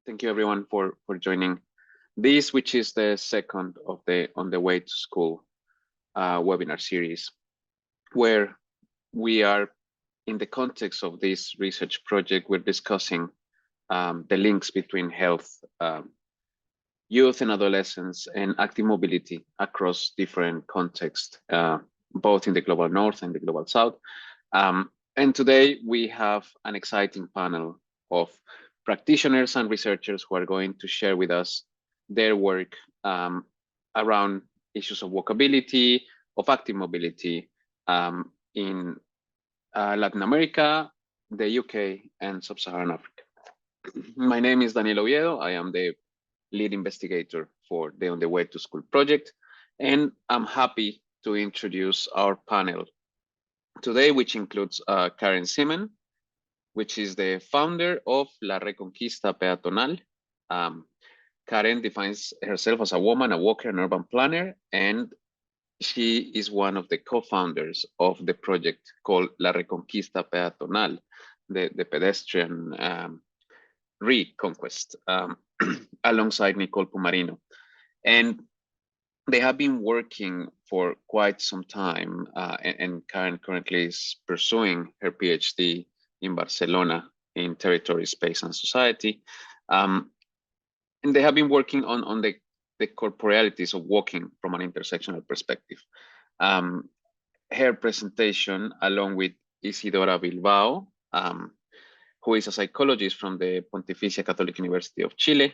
Thank you everyone for joining this, which is the second of the On the Way to School webinar series, where we are in the context of this research project, we're discussing the links between health, youth and adolescents, and active mobility across different contexts, both in the global north and the global south. And today we have an exciting panel of practitioners and researchers who are going to share with us their work around issues of walkability, of active mobility in Latin America, the UK, and Sub-Saharan Africa. My name is Daniel Oviedo. I am the lead investigator for the On the Way to School project, and I'm happy to introduce our panel today, which includes Karen Seaman, which is the founder of La Reconquista Peatonal. Karen defines herself as a woman, a walker, an urban planner, and she is one of the co-founders of the project called La Reconquista Peatonal, the pedestrian reconquest, alongside Nicole Pumarino. And they have been working for quite some time, and Karen currently is pursuing her PhD in Barcelona in territory, space, and society. And they have been working on the corporealities of walking from an intersectional perspective. Her presentation, along with Isidora Bilbao, who is a psychologist from the Pontificia Catholic University of Chile,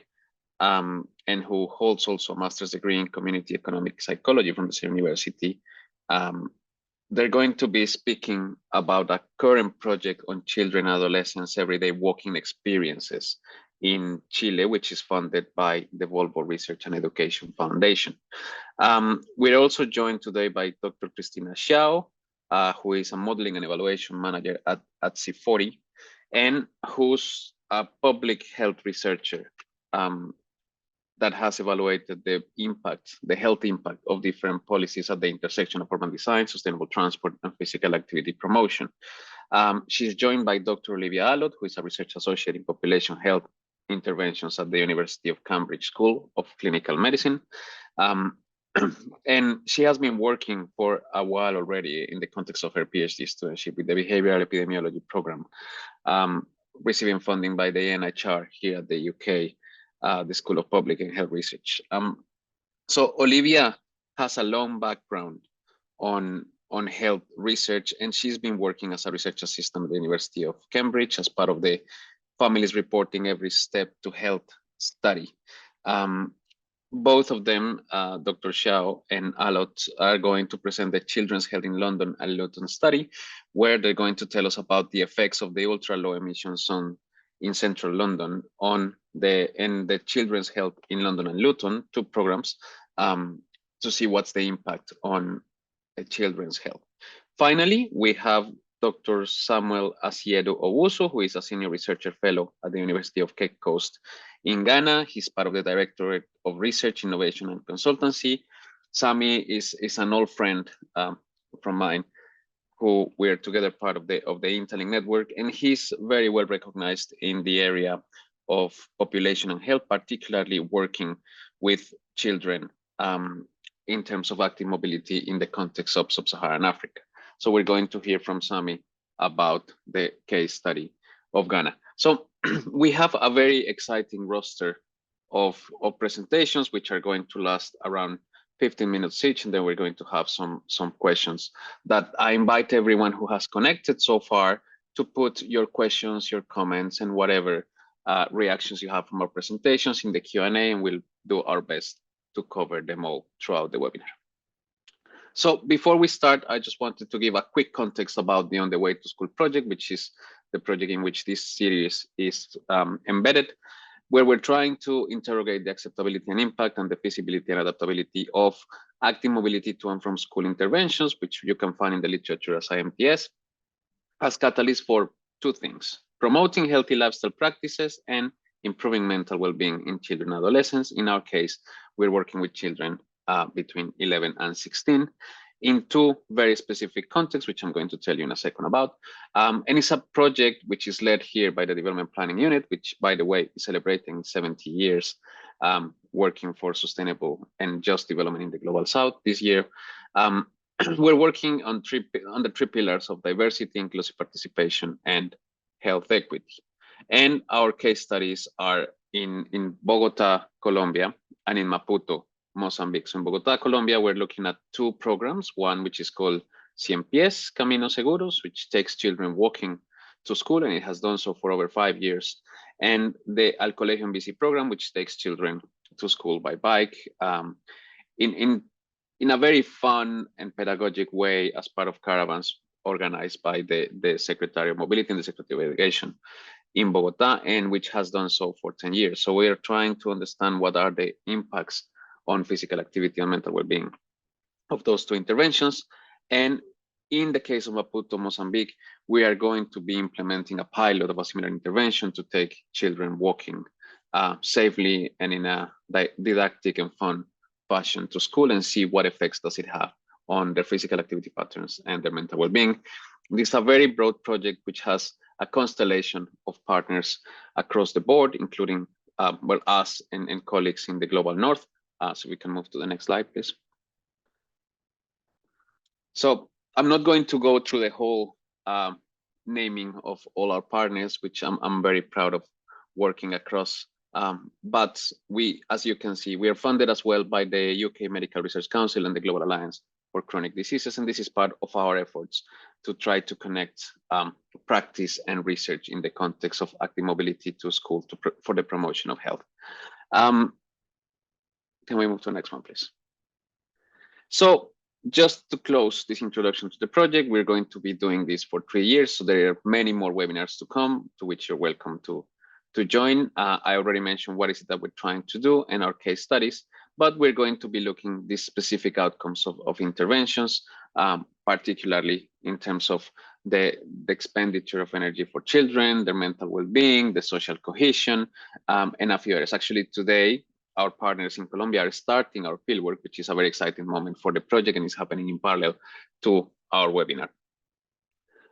and who holds also a master's degree in community economic psychology from the same university. They're going to be speaking about a current project on children and adolescents' everyday walking experiences in Chile, which is funded by the Volvo Research and Education Foundation. We're also joined today by Dr. Cristina Xiao, who is a modeling and evaluation manager at C40, and who's a public health researcher that has evaluated the impact, the health impact of different policies at the intersection of urban design, sustainable transport, and physical activity promotion. She's joined by Dr. Olivia Allott, who is a research associate in population health interventions at the University of Cambridge School of Clinical Medicine. And she has been working for a while already in the context of her PhD studentship with the Behavioral Epidemiology Program, receiving funding by the NHR here at the UK, the School of Public and Health Research. So Olivia has a long background on health research, and she's been working as a research assistant at the University of Cambridge as part of the Families Reporting Every Step to Health study. Both of them, Dr. Xiao and Allott, are going to present the Children's Health in London and Luton study, where they're going to tell us about the effects of the ultra low emission zone in central London on the children's health in London and Luton, two programs, to see what's the impact on the children's health. Finally, we have Dr. Samuel Asiedu Owusu, who is a senior researcher fellow at the University of Cape Coast in Ghana. He's part of the Directorate of Research, Innovation, and Consultancy. Sami is an old friend from mine, who we're together part of the Interlink network, and he's very well recognized in the area of population and health, particularly working with children in terms of active mobility in the context of Sub-Saharan Africa. So we're going to hear from Sami about the case study of Ghana. So we have a very exciting roster of presentations, which are going to last around 15 minutes each, and then we're going to have some questions that I invite everyone who has connected so far to put your questions, your comments, and whatever reactions you have from our presentations in the Q&A, and we'll do our best to cover them all throughout the webinar. So before we start, I just wanted to give a quick context about the On the Way to School project, which is the project in which this series is embedded, where we're trying to interrogate the acceptability and impact and the feasibility and adaptability of active mobility to and from school interventions, which you can find in the literature as IMTS, as catalysts for two things: promoting healthy lifestyle practices and improving mental well-being in children and adolescents. In our case, we're working with children between 11 and 16. in two very specific contexts, which I'm going to tell you in a second about. And it's a project which is led here by the Development Planning Unit, which, by the way, is celebrating 70 years working for sustainable and just development in the Global South this year. We're working on the three pillars of diversity, inclusive participation, and health equity. And our case studies are in Bogota, Colombia, and in Maputo, Mozambique. So in Bogota, Colombia, we're looking at two programs, one which is called Cien Pies, Caminos Seguros, which takes children walking to school, and it has done so for over 5 years. And the Al Colegio en Bici program, which takes children to school by bike in a very fun and pedagogic way as part of caravans organized by the Secretary of Mobility and the Secretary of Education in Bogota, and which has done so for 10 years. So we are trying to understand what are the impacts on physical activity and mental well-being of those two interventions. And in the case of Maputo, Mozambique, we are going to be implementing a pilot of a similar intervention to take children walking safely and in a didactic and fun fashion to school and see what effects does it have on their physical activity patterns and their mental well-being. This is a very broad project which has a constellation of partners across the board, including well, us and colleagues in the Global North. So we can move to the next slide, please. So I'm not going to go through the whole naming of all our partners, which I'm very proud of working across. But we, as you can see, we are funded as well by the UK Medical Research Council and the Global Alliance for Chronic Diseases. And this is part of our efforts to try to connect practice and research in the context of active mobility to school for the promotion of health. Can we move to the next one, please? So just to close this introduction to the project, we're going to be doing this for 3 years. So there are many more webinars to come, to which you're welcome to join. I already mentioned what is it that we're trying to do and our case studies, but we're going to be looking at these specific outcomes of interventions, particularly in terms of the expenditure of energy for children, their mental well-being, the social cohesion, and a few others. Actually, today, our partners in Colombia are starting our fieldwork, which is a very exciting moment for the project and is happening in parallel to our webinar.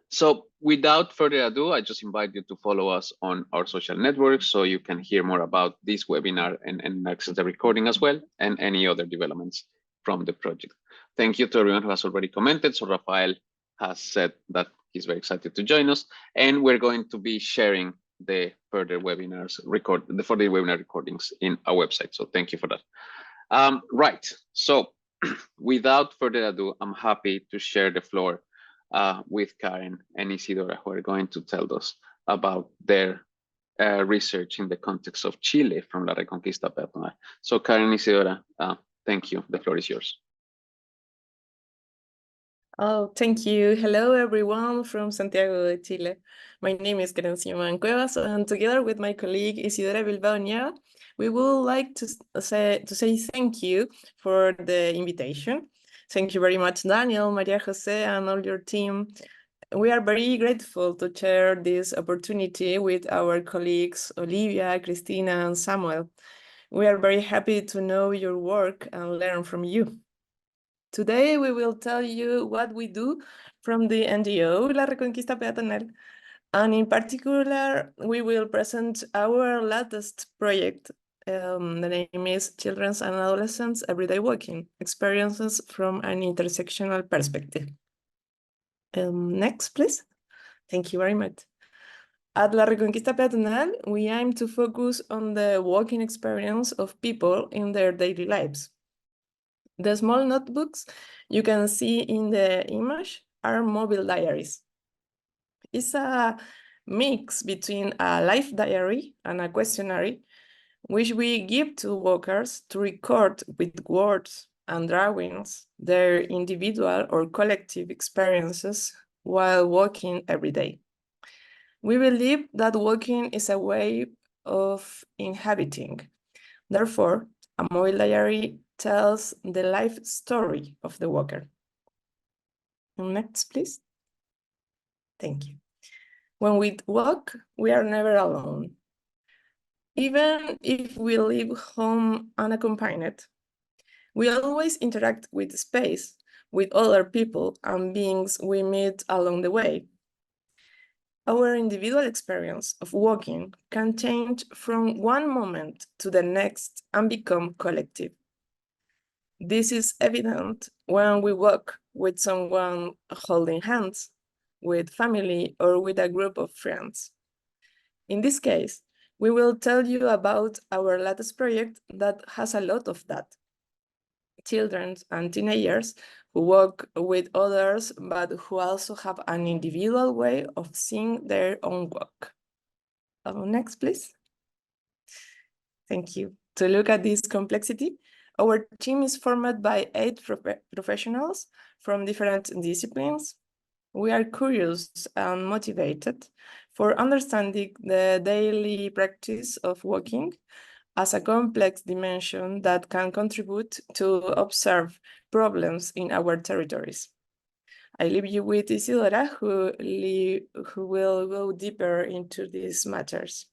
So without further ado, I just invite you to follow us on our social networks so you can hear more about this webinar and access the recording as well and any other developments from the project. Thank you to everyone who has already commented. So Rafael has said that he's very excited to join us, and we're going to be sharing the further webinars webinar recordings in our website. So thank you for that. Right. So without further ado, I'm happy to share the floor with Karen and Isidora, who are going to tell us about their research in the context of Chile from La Reconquista Peatonal. So Karen, Isidora, thank you. The floor is yours. Oh, thank you. Hello, everyone from Santiago de Chile. My name is Karen Simón Cuevas, and together with my colleague Isidora Bilbao Nieva, we would like to say thank you for the invitation. Thank you very much, Daniel, Maria Jose, and all your team. We are very grateful to share this opportunity with our colleagues, Olivia, Cristina, and Samuel. We are very happy to know your work and learn from you. Today, we will tell you what we do from the NGO La Reconquista Peatonal. And in particular, we will present our latest project. The name is Children's and Adolescents Everyday Walking, Experiences from an Intersectional Perspective. Next, please. Thank you very much. At La Reconquista Peatonal, we aim to focus on the walking experience of people in their daily lives. The small notebooks you can see in the image are mobile diaries. It's a mix between a life diary and a questionnaire, which we give to walkers to record with words and drawings their individual or collective experiences while walking every day. We believe that walking is a way of inhabiting. Therefore, a mobile diary tells the life story of the walker. Next, please. Thank you. When we walk, we are never alone. Even if we leave home unaccompanied, we always interact with space, with other people and beings we meet along the way. Our individual experience of walking can change from one moment to the next and become collective. This is evident when we walk with someone holding hands, with family, or with a group of friends. In this case, we will tell you about our latest project that has a lot of that. Children and teenagers who walk with others, but who also have an individual way of seeing their own walk. Next, please. Thank you. To look at this complexity, our team is formed by 8 professionals from different disciplines. We are curious and motivated for understanding the daily practice of walking as a complex dimension that can contribute to observe problems in our territories. I leave you with Isidora, who will go deeper into these matters.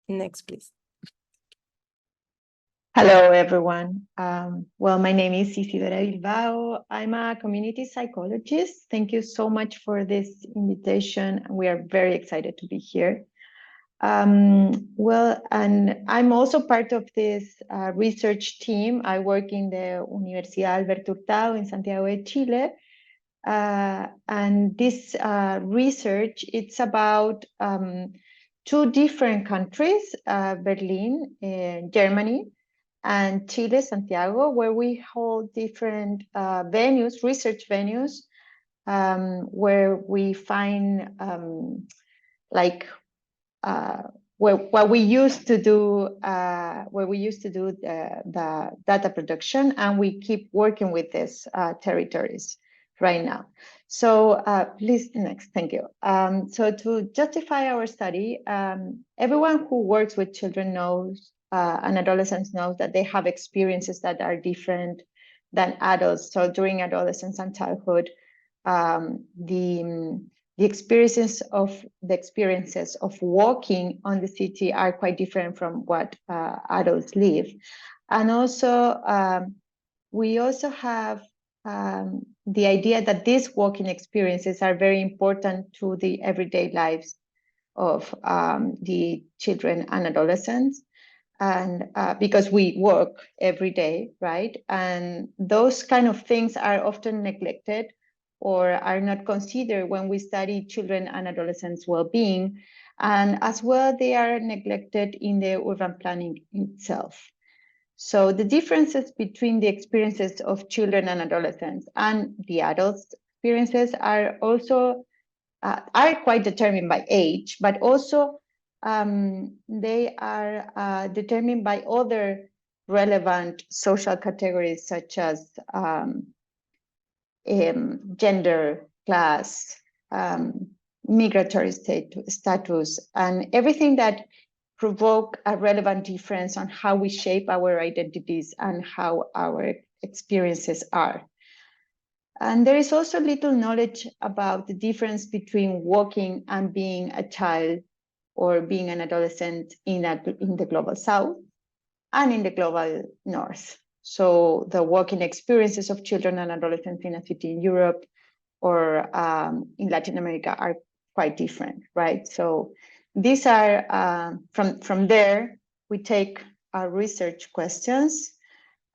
Next, please. Hello, everyone. Well, my name is Isidora Bilbao. I'm a community psychologist. Thank you so much for this invitation. We are very excited to be here. Well, and I'm also part of this research team. I work in the Universidad Alberto Hurtado in Santiago de Chile. And this research, it's about 2 different countries, Berlin, Germany, and Chile, Santiago, where we hold different venues, research venues, where we find what we used to do, the data production, and we keep working with these territories right now. So please, next, thank you. So to justify our study, everyone who works with children knows, and adolescents knows that they have experiences that are different than adults. So during adolescence and childhood, the experiences of walking on the city are quite different from what adults live. And also, we also have the idea that these walking experiences are very important to the everyday lives of the children and adolescents. And because we work every day, right? And those kind of things are often neglected or are not considered when we study children and adolescents' well-being. And as well, they are neglected in the urban planning itself. So the differences between the experiences of children and adolescents and the adults' experiences are also are quite determined by age, but also they are determined by other relevant social categories such as gender, class, migratory status, and everything that provoke a relevant difference on how we shape our identities and how our experiences are. And there is also little knowledge about the difference between walking and being a child or being an adolescent in the global South and in the global North. So the walking experiences of children and adolescents in a city in Europe or in Latin America are quite different, right? So these are, from there, we take our research questions.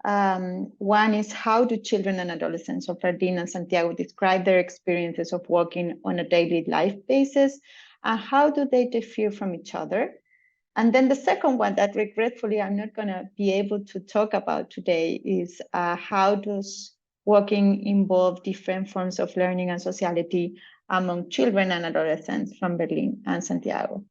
One is, how do children and adolescents of Berlin and Santiago describe their experiences of walking on a daily life basis? And how do they differ from each other? And then the second one that regretfully I'm not going to be able to talk about today is how does walking involve different forms of learning and sociality among children and adolescents from Berlin and Santiago.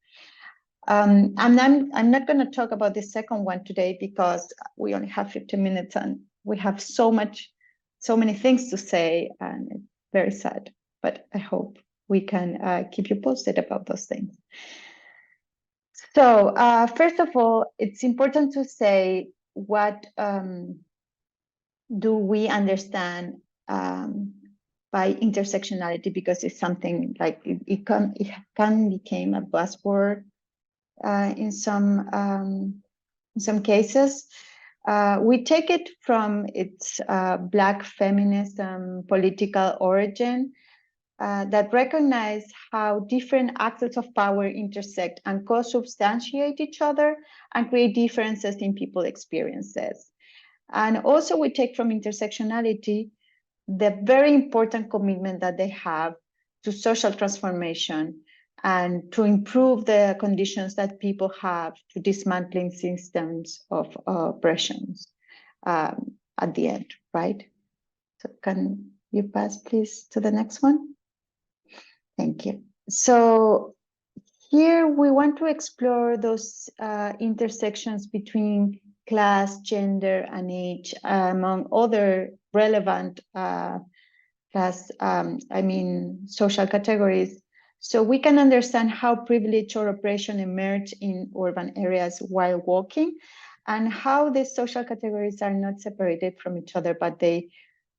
I'm not going to talk about the second one today because we only have 15 minutes and we have so many things to say, and it's very sad, but I hope we can keep you posted about those things. So first of all, it's important to say what do we understand by intersectionality, because it's something like it can become a buzzword in some cases. We take it from its Black feminism political origin that recognize how different axes of power intersect and co-substantiate each other and create differences in people's experiences. And also we take from intersectionality the very important commitment that they have to social transformation and to improve the conditions that people have to dismantling systems of oppressions at the end, right? So can you pass please to the next one? Thank you. So here we want to explore those intersections between class, gender, and age, among other relevant social categories. So we can understand how privilege or oppression emerge in urban areas while walking, and how these social categories are not separated from each other, but they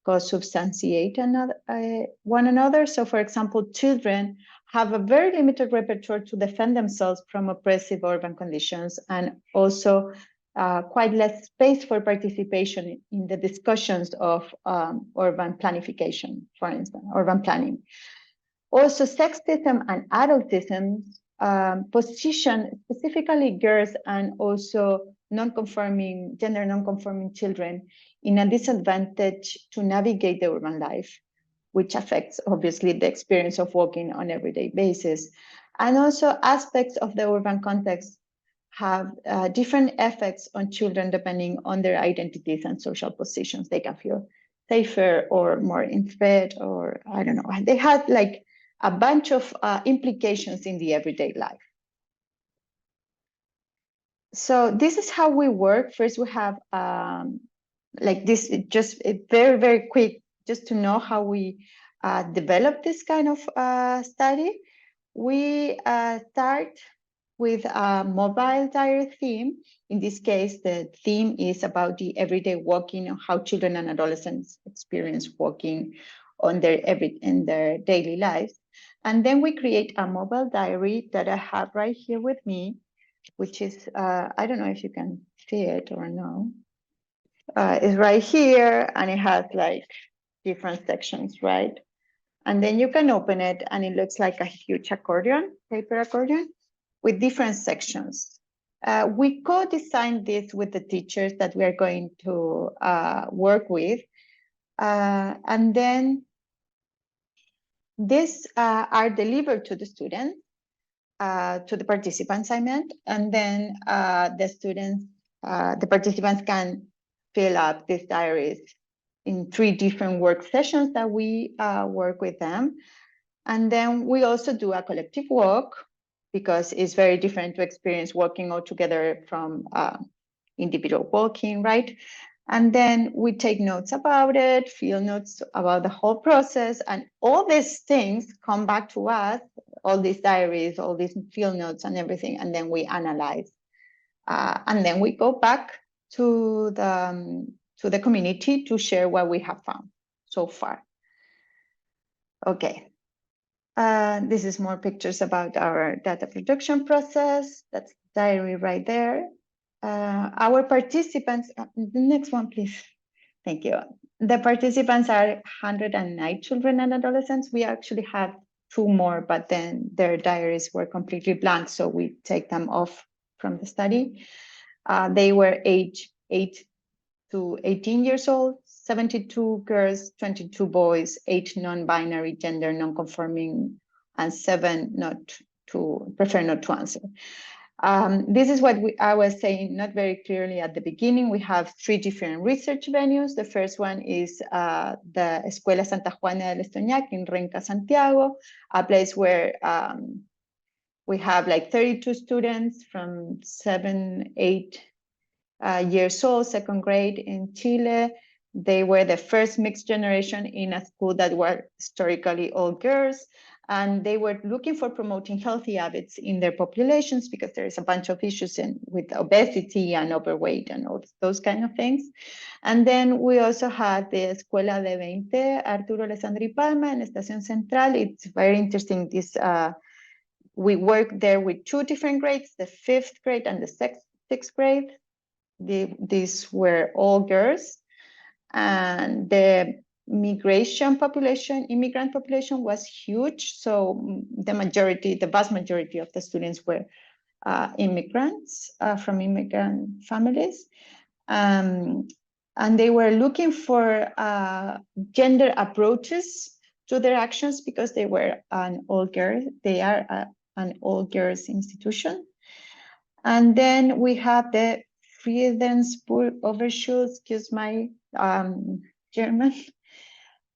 co-substantiate one another. So for example, children have a very limited repertoire to defend themselves from oppressive urban conditions, and also quite less space for participation in the discussions of urban planification, for instance, urban planning. Also, sexism and adultism position specifically girls and also gender non-conforming children in a disadvantage to navigate the urban life, which affects obviously the experience of walking on an everyday basis. And also aspects of the urban context have different effects on children depending on their identities and social positions. They can feel safer or more unfit, or I don't know. They have like a bunch of implications in the everyday life. So this is how we work. First, we have like this, just very, very quick, just to know how we develop this kind of study. We start with a mobile diary theme. In this case, the theme is about the everyday walking and how children and adolescents experience walking on in their daily lives. And then we create a mobile diary that I have right here with me, which is, I don't know if you can see it or no. It's right here, and it has like different sections, right? And then you can open it, and it looks like a huge accordion, paper accordion, with different sections. We co-designed this with the teachers that we are going to work with. And then these are delivered to the students, to the participants, I meant. And then the participants can fill up these diaries in 3 different work sessions that we work with them. And then we also do a collective walk, because it's very different to experience walking all together from individual walking, right? And then we take notes about it, field notes about the whole process, and all these things come back to us, all these diaries, all these field notes and everything, and then we analyze. And then we go back to the community to share what we have found so far. Okay. This is more pictures about our data production process. That's the diary right there. Our participants, the next one, please. Thank you. The participants are 109 children and adolescents. We actually have 2 more, but then their diaries were completely blank, so we take them off from the study. They were age 8 to 18 years old, 72 girls, 22 boys, 8 non-binary, gender non-conforming, and 7 prefer not to answer. This is what I was saying not very clearly at the beginning. We have 3 different research venues. The first one is the Escuela Santa Juana del Estoñac in Renca, Santiago, a place where we have like 32 students from 7, 8 years old, 2nd grade in Chile. They were the first mixed generation in a school that were historically all girls. And they were looking for promoting healthy habits in their populations, because there is a bunch of issues with obesity and overweight and all those kind of things. And then we also had the Escuela de 20, Arturo Alessandri Palma in Estación Central. It's very interesting. We work there with 2 different grades, the 5th grade and the 6th grade. these were all girls, and the immigrant population was huge. So the vast majority of the students were immigrants from immigrant families. And they were looking for gender approaches to their actions because they were an they are an all girls institution. And then we have the Friedensburg Overschule, excuse my German.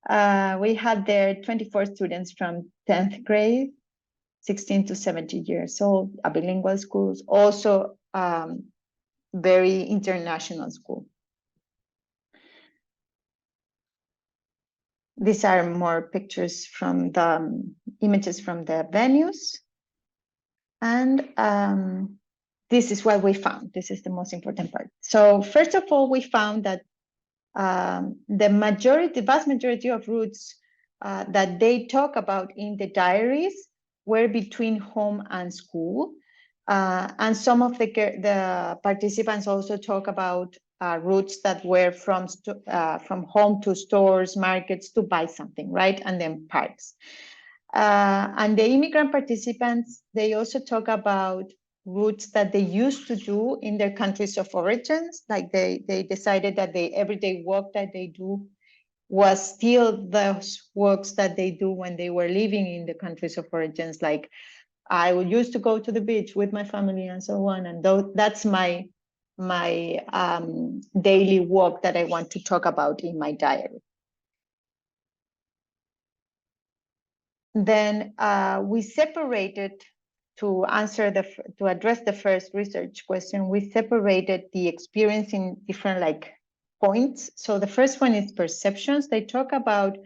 We had there 24 students from 10th grade, 16 to 17 years old, a bilingual schools, also very international school. These are more pictures from the images from the venues. And this is what we found. This is the most important part. So first of all, we found that the vast majority of routes that they talk about in the diaries were between home and school. And some of the participants also talk about routes that were from home to stores, markets to buy something, right? And then parks. And the immigrant participants, they also talk about routes that they used to do in their countries of origins. Like they decided that the everyday work that they do was still those works that they do when they were living in the countries of origins. Like I would used to go to the beach with my family and so on. And that's my daily work that I want to talk about in my diary. Then we separated to address the first research question. We separated the experience in different points. So the first one is perceptions. They talk about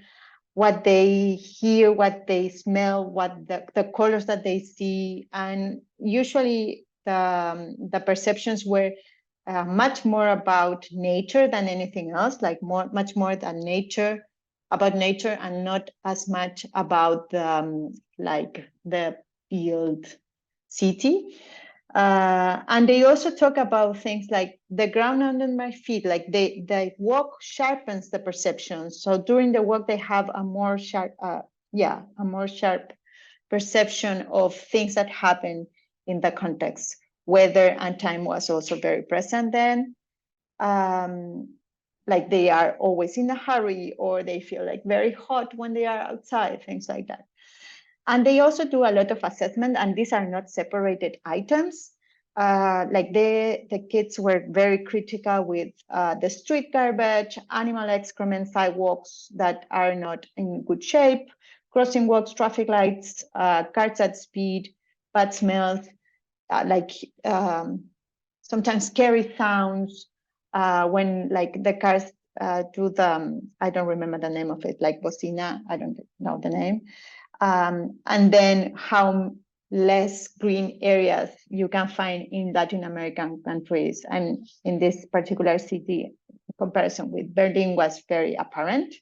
what they hear, what they smell, what the colors that they see, and usually the perceptions were much more about nature than anything else, much more than nature, about nature, and not as much about the built city. And they also talk about things like the ground under my feet, like the walk sharpens the perception. So during the walk, they have a more sharp perception of things that happen in the context. Weather and time was also very present then. Like they are always in a hurry, or they feel like very hot when they are outside, things like that. And they also do a lot of assessment, and these are not separated items. Like the kids were very critical with the street garbage, animal excrement, sidewalks that are not in good shape, crossing walks, traffic lights, cars at speed, bad smells, sometimes scary sounds when the cars do the, I don't remember the name of it, like bocina, I don't know the name. And then how less green areas you can find in Latin American countries. And in this particular city, in comparison with Berlin, was very apparent.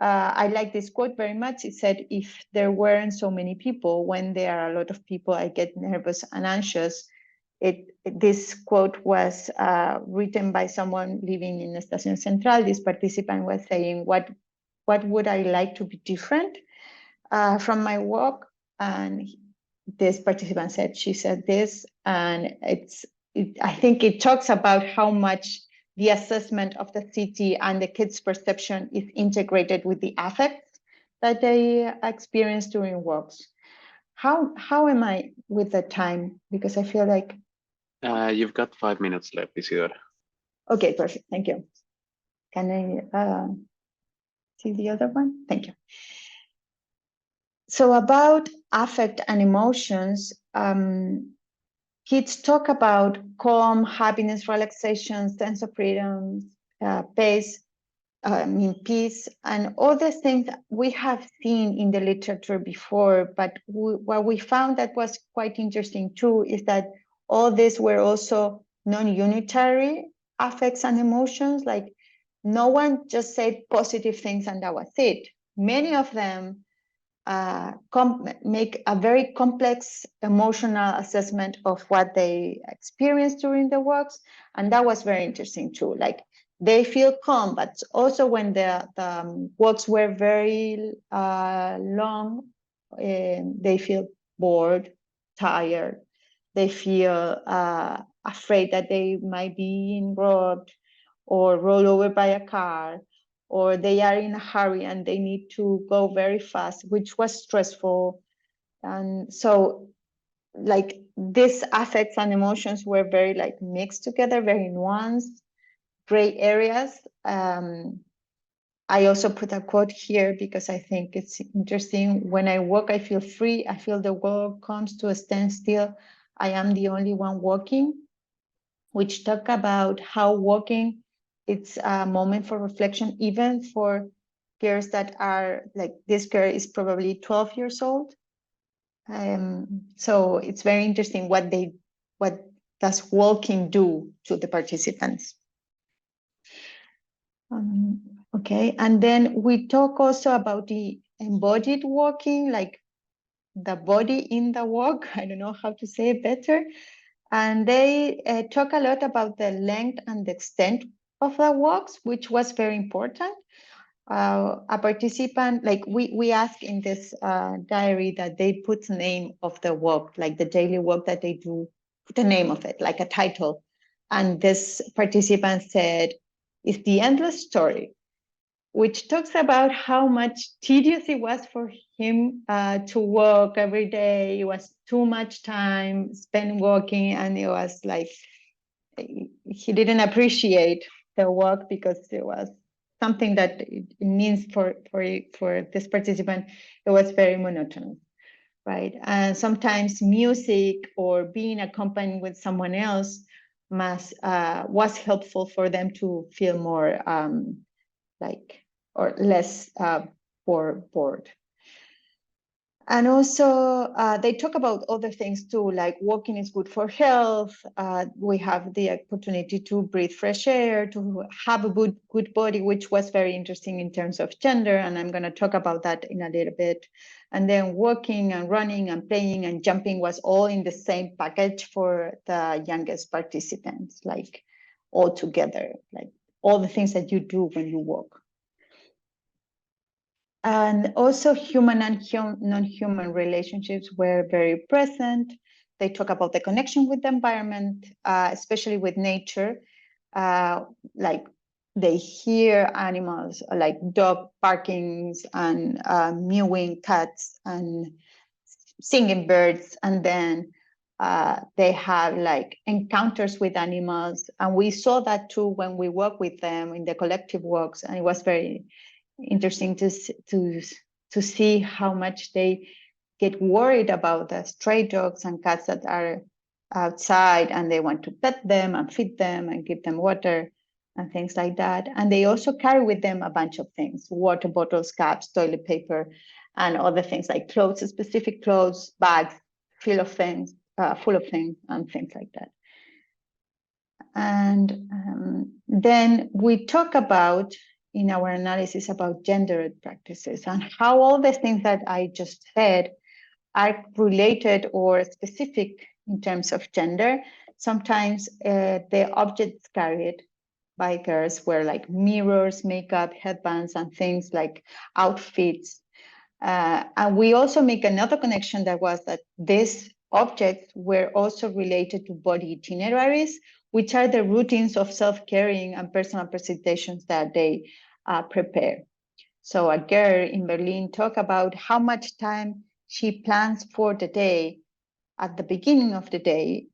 I like this quote very much. It said, if there weren't so many people, when there are a lot of people, I get nervous and anxious. This quote was written by someone living in Estación Central. This participant was saying, what would I like to be different from my work? And this participant said, she said this, and I think it talks about how much the assessment of the city and the kids' perception is integrated with the affects that they experience during walks. How am I with the time? Because I feel like you've got 5 minutes left, Isidora. Okay, perfect. Thank you. Can I see the other one? Thank you. So about affect and emotions, kids talk about calm, happiness, relaxation, sense of freedom, peace, and all these things we have seen in the literature before. But what we found that was quite interesting too is that all these were also non-unitary affects and emotions. Like no one just said positive things and that was it. Many of them make a very complex emotional assessment of what they experienced during the walks. And that was very interesting too. Like they feel calm, but also when the walks were very long, they feel bored, tired. They feel afraid that they might be robbed or rolled over by a car, or they are in a hurry and they need to go very fast, which was stressful. And so like these affects and emotions were very like mixed together, very nuanced, gray areas. I also put a quote here because I think it's interesting. When I walk, I feel free. I feel the world comes to a standstill. I am the only one walking, which talk about how walking, it's a moment for reflection, even for girls that are like, this girl is probably 12 years old. So it's very interesting what does walking do to the participants. Okay, and then we talk also about the embodied walking, like the body in the walk. I don't know how to say it better. And they talk a lot about the length and the extent of the walks, which was very important. A participant, like we ask in this diary that they put the name of the walk, like the daily walk that they do, put the name of it, like a title. And this participant said, "It's the endless story," which talks about how much tedious it was for him to walk every day. It was too much time spent walking, and it was like he didn't appreciate the walk because it was something that it means for this participant. It was very monotonous, right? And sometimes music or being accompanied with someone else was helpful for them to feel more like, or less bored. And also they talk about other things too, like walking is good for health. We have the opportunity to breathe fresh air, to have a good body, which was very interesting in terms of gender. And I'm going to talk about that in a little bit. And then walking and running and playing and jumping was all in the same package for the youngest participants, like all together, like all the things that you do when you walk. And also human and non-human relationships were very present. They talk about the connection with the environment, especially with nature. Like they hear animals like dog barkings and mewing cats and singing birds. And then they have like encounters with animals. And we saw that too when we work with them in the collective walks. And it was very interesting to see how much they get worried about the stray dogs and cats that are outside, and they want to pet them and feed them and give them water and things like that. And they also carry with them a bunch of things: water bottles, caps, toilet paper, and other things like clothes, specific clothes, bags full of things and things like that. And then we talk about in our analysis about gendered practices and how all the things that I just said are related or specific in terms of gender. Sometimes the objects carried by girls were like mirrors, makeup, headbands, and things like outfits. And we also make another connection that was that these objects were also related to body itineraries, which are the routines of self-caring and personal presentations that they prepare. So a girl in Berlin talked about how much time she plans for the day at the beginning of the day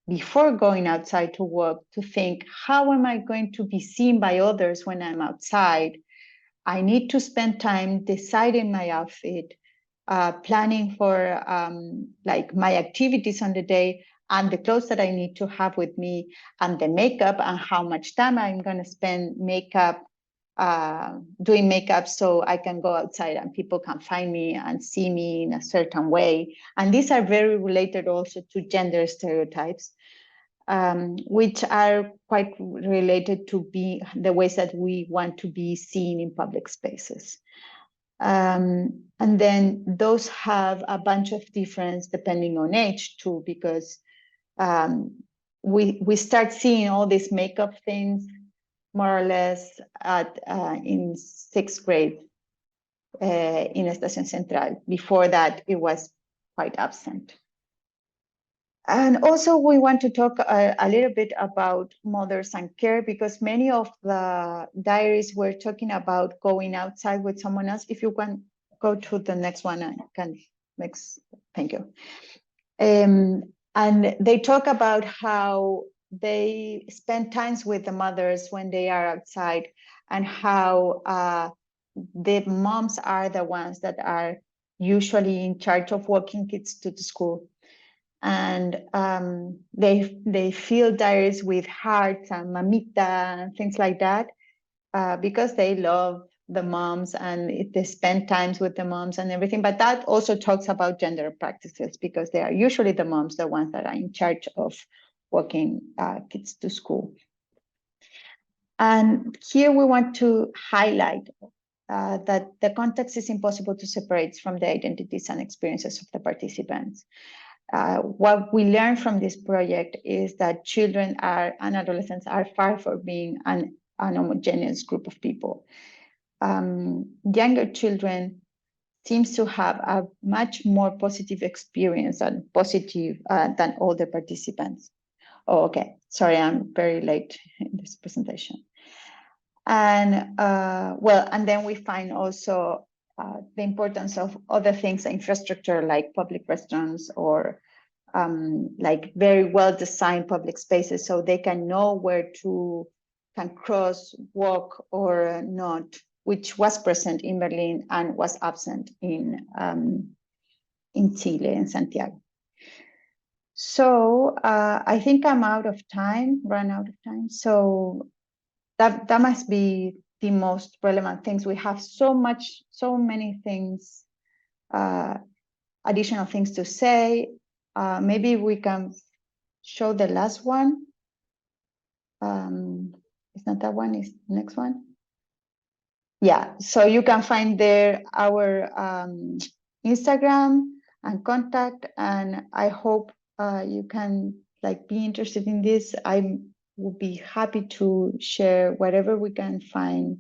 before going outside to work, to think, how am I going to be seen by others when I'm outside? I need to spend time deciding my outfit, planning for like my activities on the day, and the clothes that I need to have with me, and the makeup, and how much time I'm going to spend doing makeup so I can go outside and people can find me and see me in a certain way. And these are very related also to gender stereotypes, which are quite related to the ways that we want to be seen in public spaces. And then those have a bunch of difference depending on age too, because we start seeing all these makeup things more or less at in 6th grade in Estación Central. Before that, it was quite absent. And also we want to talk a little bit about mothers and care, because many of the diaries were talking about going outside with someone else. If you can go to the next one, I can thank you. And they talk about how they spend times with the mothers when they are outside, and how the moms are the ones that are usually in charge of walking kids to the school. And they fill diaries with hearts and mamita and things like that, because they love the moms and they spend times with the moms and everything. But that also talks about gender practices, because they are usually the moms, the ones that are in charge of walking kids to school. And here we want to highlight that the context is impossible to separate from the identities and experiences of the participants. What we learned from this project is that children and adolescents are far from being an homogeneous group of people. Younger children seems to have a much more positive experience and positive than older participants. Oh, okay, sorry, I'm very late in this presentation. And well, and then we find also the importance of other things, infrastructure like public restaurants, or like very well-designed public spaces, so they can know where to cross, walk, or not, which was present in Berlin and was absent in Chile, in Santiago. So I think I'm run out of time. So that must be the most relevant things. We have so many things, additional things to say. Maybe we can show the last one. It's not that one, it's the next one. Yeah, so you can find there our Instagram and contact, and I hope you can be interested in this. I would be happy to share whatever we can find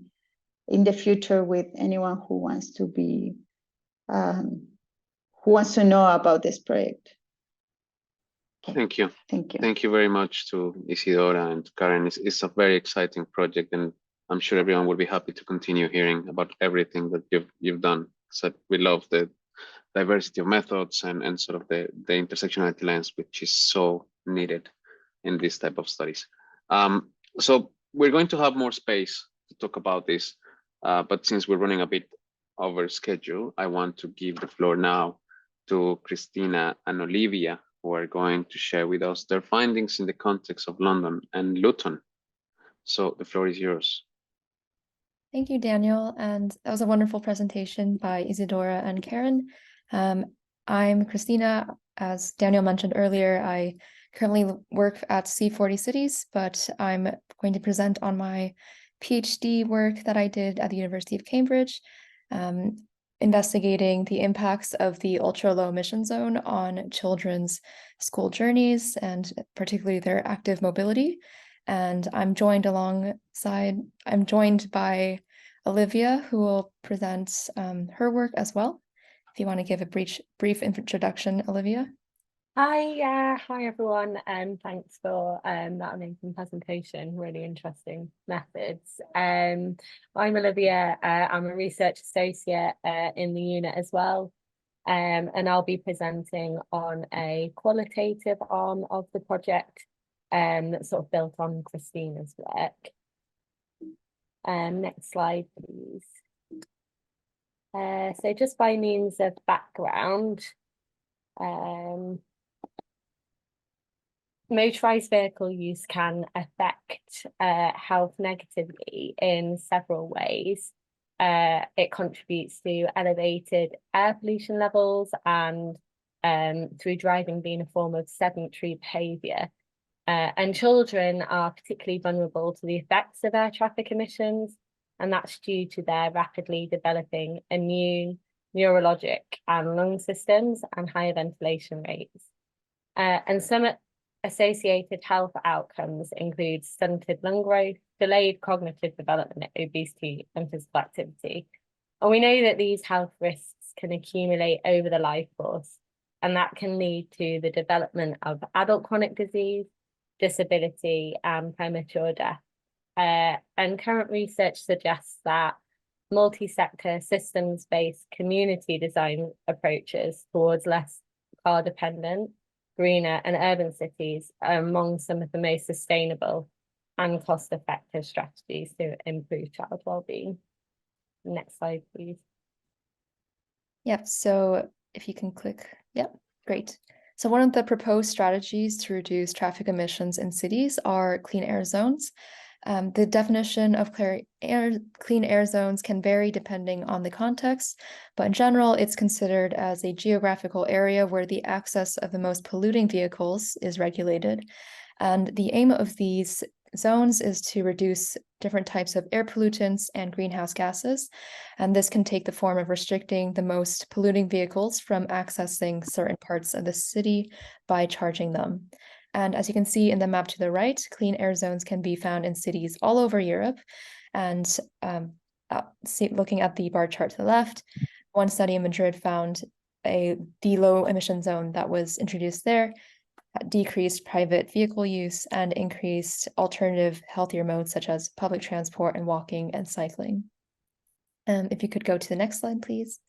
in the future with anyone who wants to be who wants to know about this project. Okay. Thank you. Thank you. Thank you very much to Isidora and Karen. It's a very exciting project, and I'm sure everyone will be happy to continue hearing about everything that you've done. So we love the diversity of methods and sort of the intersectionality lens, which is so needed in this type of studies. So we're going to have more space to talk about this, but since we're running a bit over schedule, I want to give the floor now to Christina and Olivia, who are going to share with us their findings in the context of London and Luton. So the floor is yours. Thank you, Daniel. And that was a wonderful presentation by Isidora and Karen. I'm Christina. As Daniel mentioned earlier, I currently work at C40 Cities, but I'm going to present on my PhD work that I did at the University of Cambridge, investigating the impacts of the ultra-low emission zone on children's school journeys and particularly their active mobility. And I'm joined by Olivia, who will present her work as well. If you want to give a brief introduction, Olivia. Hi everyone, and thanks for that amazing presentation. Really interesting methods. I'm Olivia. I'm a research associate in the unit as well, and I'll be presenting on a qualitative arm of the project that's sort of built on Christina's work. Next slide, please. So just by means of background, motorized vehicle use can affect health negatively in several ways. It contributes to elevated air pollution levels and through driving being a form of sedentary behaviour. And children are particularly vulnerable to the effects of air traffic emissions, and that's due to their rapidly developing immune, neurologic, and lung systems and higher ventilation rates. And some associated health outcomes include stunted lung growth, delayed cognitive development, obesity, and physical activity. And we know that these health risks can accumulate over the life course, and that can lead to the development of adult chronic disease, disability, and premature death. And current research suggests that multi-sector systems-based community design approaches towards less car-dependent, greener and urban cities are among some of the most sustainable and cost-effective strategies to improve child well-being. Next slide, please. Yep, so if you can click, yep, great. So one of the proposed strategies to reduce traffic emissions in cities are clean air zones. The definition of clean air zones can vary depending on the context, but in general, it's considered as a geographical area where the access of the most polluting vehicles is regulated. And the aim of these zones is to reduce different types of air pollutants and greenhouse gases. And this can take the form of restricting the most polluting vehicles from accessing certain parts of the city by charging them. And as you can see in the map to the right, clean air zones can be found in cities all over Europe. And looking at the bar chart to the left, one study in Madrid found the low emission zone that was introduced there decreased private vehicle use and increased alternative healthier modes such as public transport and walking and cycling. If you could go to the next slide, please.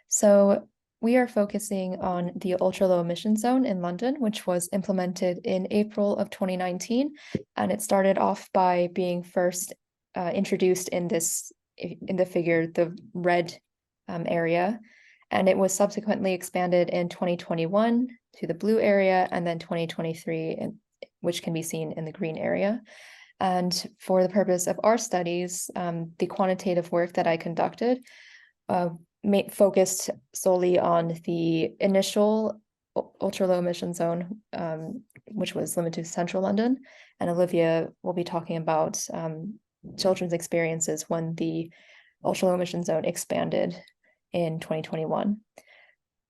So we are focusing on the ultra low emission zone in London, which was implemented in April of 2019. And it started off by being first introduced in the figure, the red area. And it was subsequently expanded in 2021 to the blue area, and then 2023, which can be seen in the green area. And for the purpose of our studies, the quantitative work that I conducted focused solely on the initial ultra low emission zone, which was limited to central London. And Olivia will be talking about children's experiences when the ultra low emission zone expanded in 2021.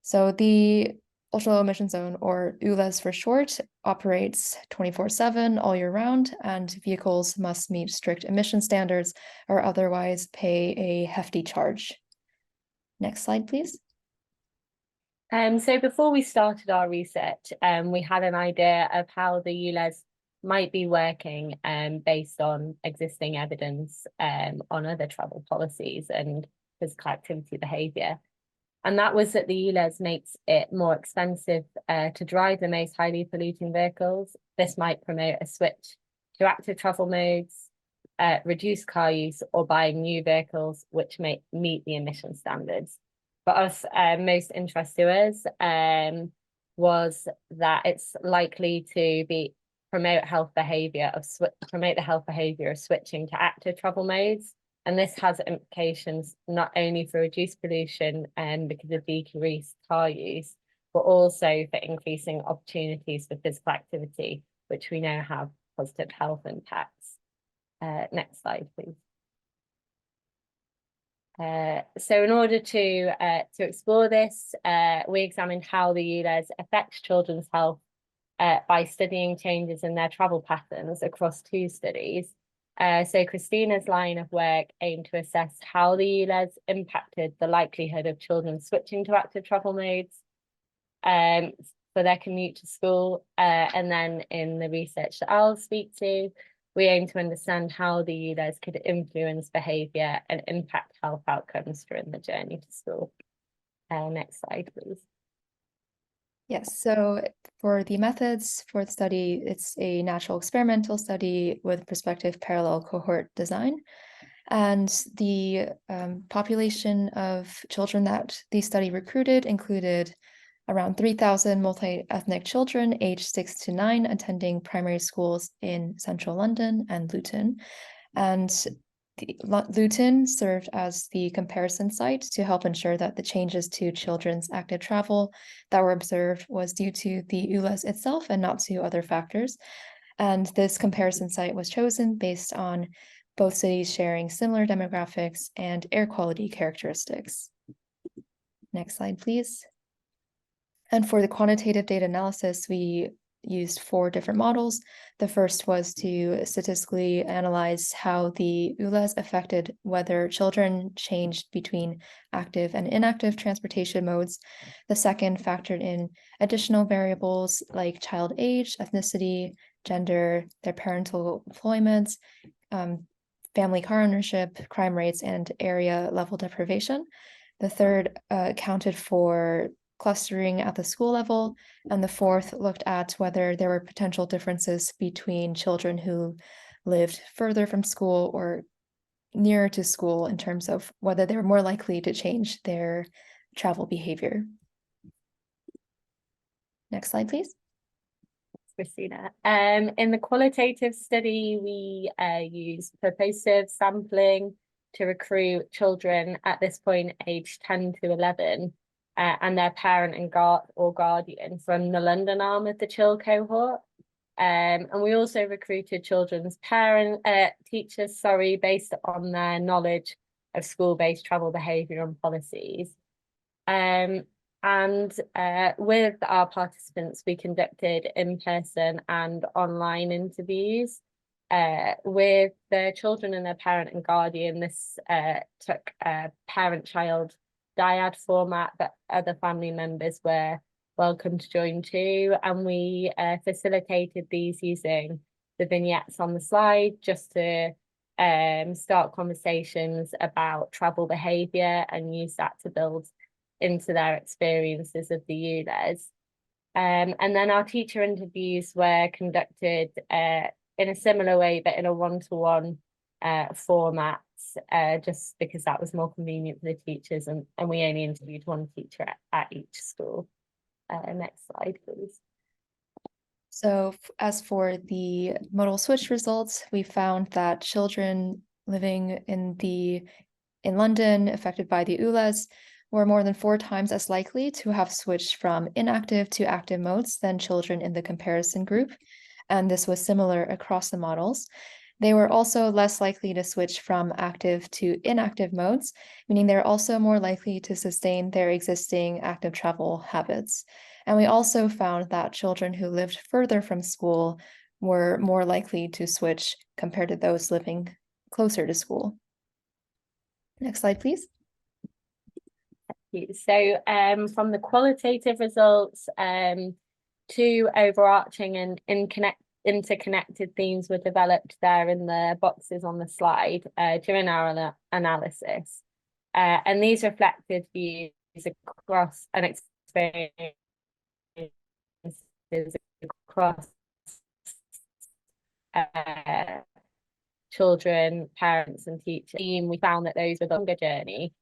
So the ultra low emission zone, or ULEZ for short, operates 24/7 all year round, and vehicles must meet strict emission standards or otherwise pay a hefty charge. Next slide, please. So before we started our research, we had an idea of how the ULEZ might be working based on existing evidence on other travel policies and physical activity behaviour. And that was that the ULEZ makes it more expensive to drive the most highly polluting vehicles. This might promote a switch to active travel modes, reduce car use, or buying new vehicles which may meet the emission standards. For us, most interest to us was that it's likely to promote the health behaviour of switching to active travel modes. And this has implications not only for reduced pollution because of decreased car use, but also for increasing opportunities for physical activity, which we know have positive health impacts. Next slide, please. So in order to explore this, we examined how the ULEZ affects children's health by studying changes in their travel patterns across 2 studies. So Christina's line of work aimed to assess how the ULEZ impacted the likelihood of children switching to active travel modes for their commute to school. And then in the research that I'll speak to, we aim to understand how the ULEZ could influence behaviour and impact health outcomes during the journey to school. Next slide, please. Yes, so for the methods for the study, it's a natural experimental study with prospective parallel cohort design. And the population of children that the study recruited included around 3,000 multi-ethnic children aged 6 to 9 attending primary schools in central London and Luton. And Luton served as the comparison site to help ensure that the changes to children's active travel that were observed was due to the ULEZ itself and not to other factors. And this comparison site was chosen based on both cities sharing similar demographics and air quality characteristics. Next slide, please. And for the quantitative data analysis, we used 4 different models. The first was to statistically analyze how the ULAs affected whether children changed between active and inactive transportation modes. The second factored in additional variables like child age, ethnicity, gender, their parental employment, family car ownership, crime rates, and area level deprivation. The third accounted for clustering at the school level, and the fourth looked at whether there were potential differences between children who lived further from school or nearer to school in terms of whether they were more likely to change their travel behavior. Next slide, please. Christina. In the qualitative study, we used purposive sampling to recruit children at this point aged 10 to 11 and their parent and guardian from the London arm of the Chile cohort. And we also recruited children's teachers, based on their knowledge of school-based travel behaviour and policies. And with our participants, we conducted in-person and online interviews. With the children and their parent and guardian, this took a parent-child dyad format that other family members were welcome to join too. And we facilitated these using the vignettes on the slide just to start conversations about travel behaviour and use that to build into their experiences of the ULEZ. And then our teacher interviews were conducted in a similar way, but in a one-to-one format, just because that was more convenient for the teachers, and we only interviewed one teacher at each school. Next slide, please. So as for the modal switch results, we found that children living in London affected by the ULEZ were more than 4 times as likely to have switched from inactive to active modes than children in the comparison group, and this was similar across the models. They were also less likely to switch from active to inactive modes, meaning they're also more likely to sustain their existing active travel habits. And we also found that children who lived further from school were more likely to switch compared to those living closer to school. Next slide, please. So from the qualitative results, 2 overarching and interconnected themes were developed there in the boxes on the slide during our analysis. And these reflected views across an experience across children, parents and teachers. We found that those with a longer journey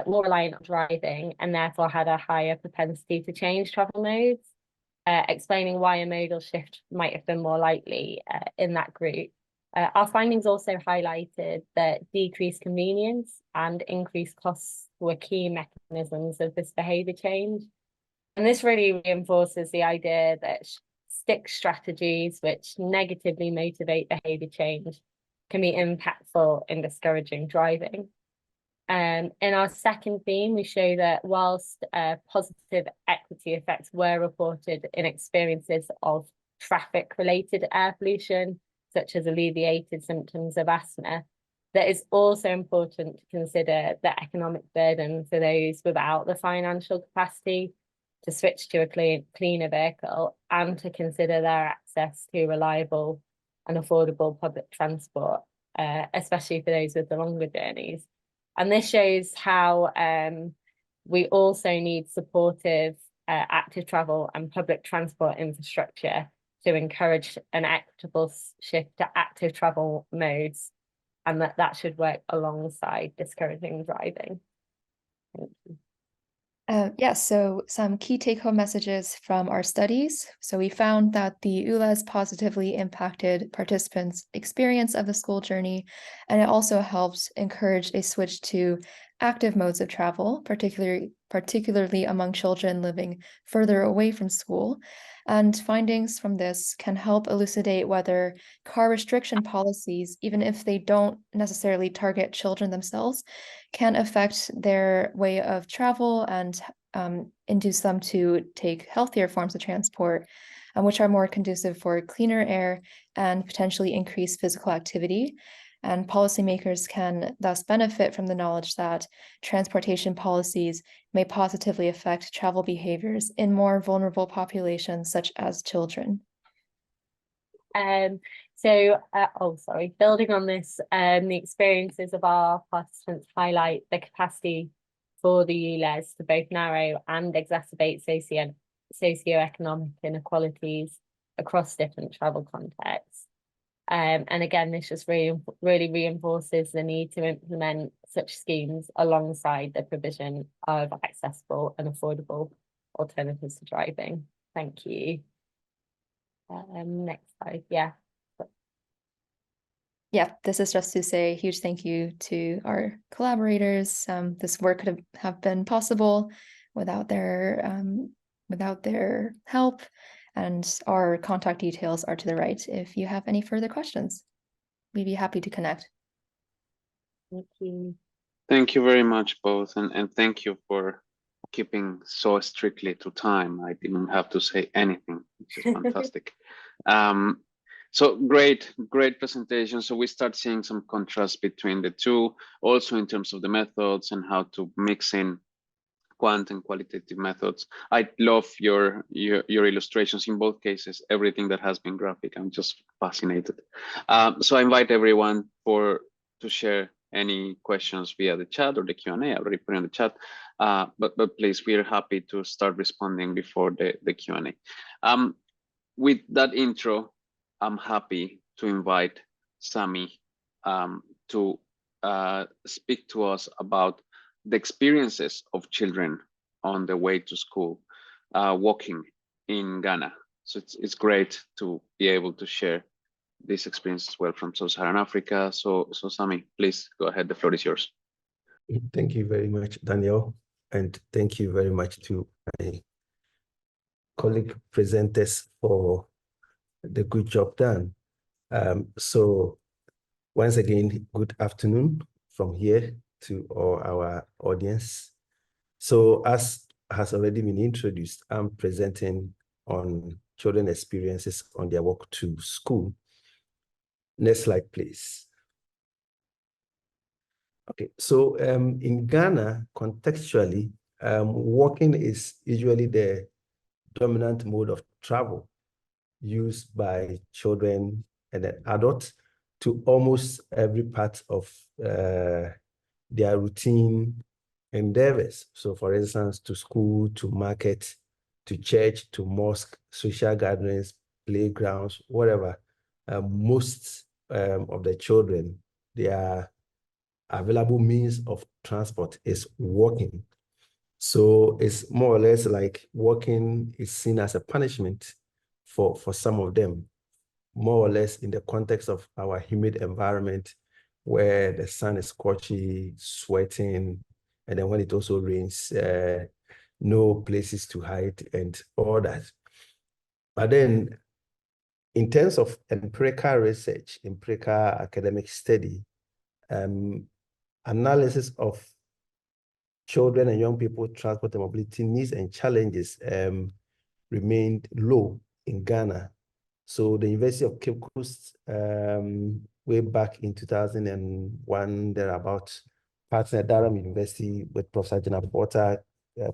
more reliant on driving and therefore had a higher propensity to change travel modes, explaining why a modal shift might have been more likely in that group. Our findings also highlighted that decreased convenience and increased costs were key mechanisms of this behaviour change. And this really reinforces the idea that stick strategies which negatively motivate behaviour change can be impactful in discouraging driving. In our second theme, we show that whilst positive equity effects were reported in experiences of traffic-related air pollution, such as alleviated symptoms of asthma, that it's also important to consider the economic burden for those without the financial capacity to switch to a cleaner vehicle and to consider their access to reliable and affordable public transport, especially for those with the longer journeys. And this shows how we also need supportive active travel and public transport infrastructure to encourage an equitable shift to active travel modes, and that should work alongside discouraging driving. Thank you. Yes, so some key take-home messages from our studies. So we found that the ULEZ positively impacted participants' experience of the school journey, and it also helps encourage a switch to active modes of travel, particularly particularly among children living further away from school. And findings from this can help elucidate whether car restriction policies, even if they don't necessarily target children themselves, can affect their way of travel and induce them to take healthier forms of transport, which are more conducive for cleaner air and potentially increase physical activity. And policymakers can thus benefit from the knowledge that transportation policies may positively affect travel behaviors in more vulnerable populations, such as children. Building on this, the experiences of our participants highlight the capacity for the ULEZ to both narrow and exacerbate socioeconomic inequalities across different travel contexts. And again, this just really reinforces the need to implement such schemes alongside the provision of accessible and affordable alternatives to driving. Thank you. Next slide, yeah. Yeah, this is just to say a huge thank you to our collaborators. This work could have been possible without their help, and our contact details are to the right if you have any further questions. We'd be happy to connect. Thank you. Thank you very much, both, and thank you for keeping so strictly to time. I didn't have to say anything, which is fantastic. So great presentation. So we start seeing some contrast between the two, also in terms of the methods and how to mix in quant and qualitative methods. I love your illustrations in both cases. Everything that has been graphic, I'm just fascinated. So I invite everyone to share any questions via the chat or the Q&A. I already put in the chat, but please, we are happy to start responding before the Q&A. With that intro, I'm happy to invite Sami to speak to us about the experiences of children on the way to school, walking in Ghana. So it's great to be able to share this experience as well from Sub-Saharan Africa. So Sami, please go ahead. The floor is yours. Thank you very much, Daniel, and thank you very much to my colleague presenters for the good job done. So once again, good afternoon from here to all our audience. So as has already been introduced, I'm presenting on children experiences on their walk to school. Next slide, please. Okay, so in Ghana, contextually, walking is usually the dominant mode of travel used by children and adults to almost every part of their routine endeavors. So for instance, to school, to market, to church, to mosque, social gatherings, playgrounds, whatever. Most of the children, their available means of transport is walking. So it's more or less like walking is seen as a punishment for some of them, more or less in the context of our humid environment where the sun is scorchy, sweating, and then when it also rains, no places to hide and all that. But then in terms of empirical research, empirical academic study, analysis of children and young people transport and mobility needs and challenges remained low in Ghana. So the University of Cape Coast, way back in 2001, thereabout, partnered Durham University with Professor Jenna Porter,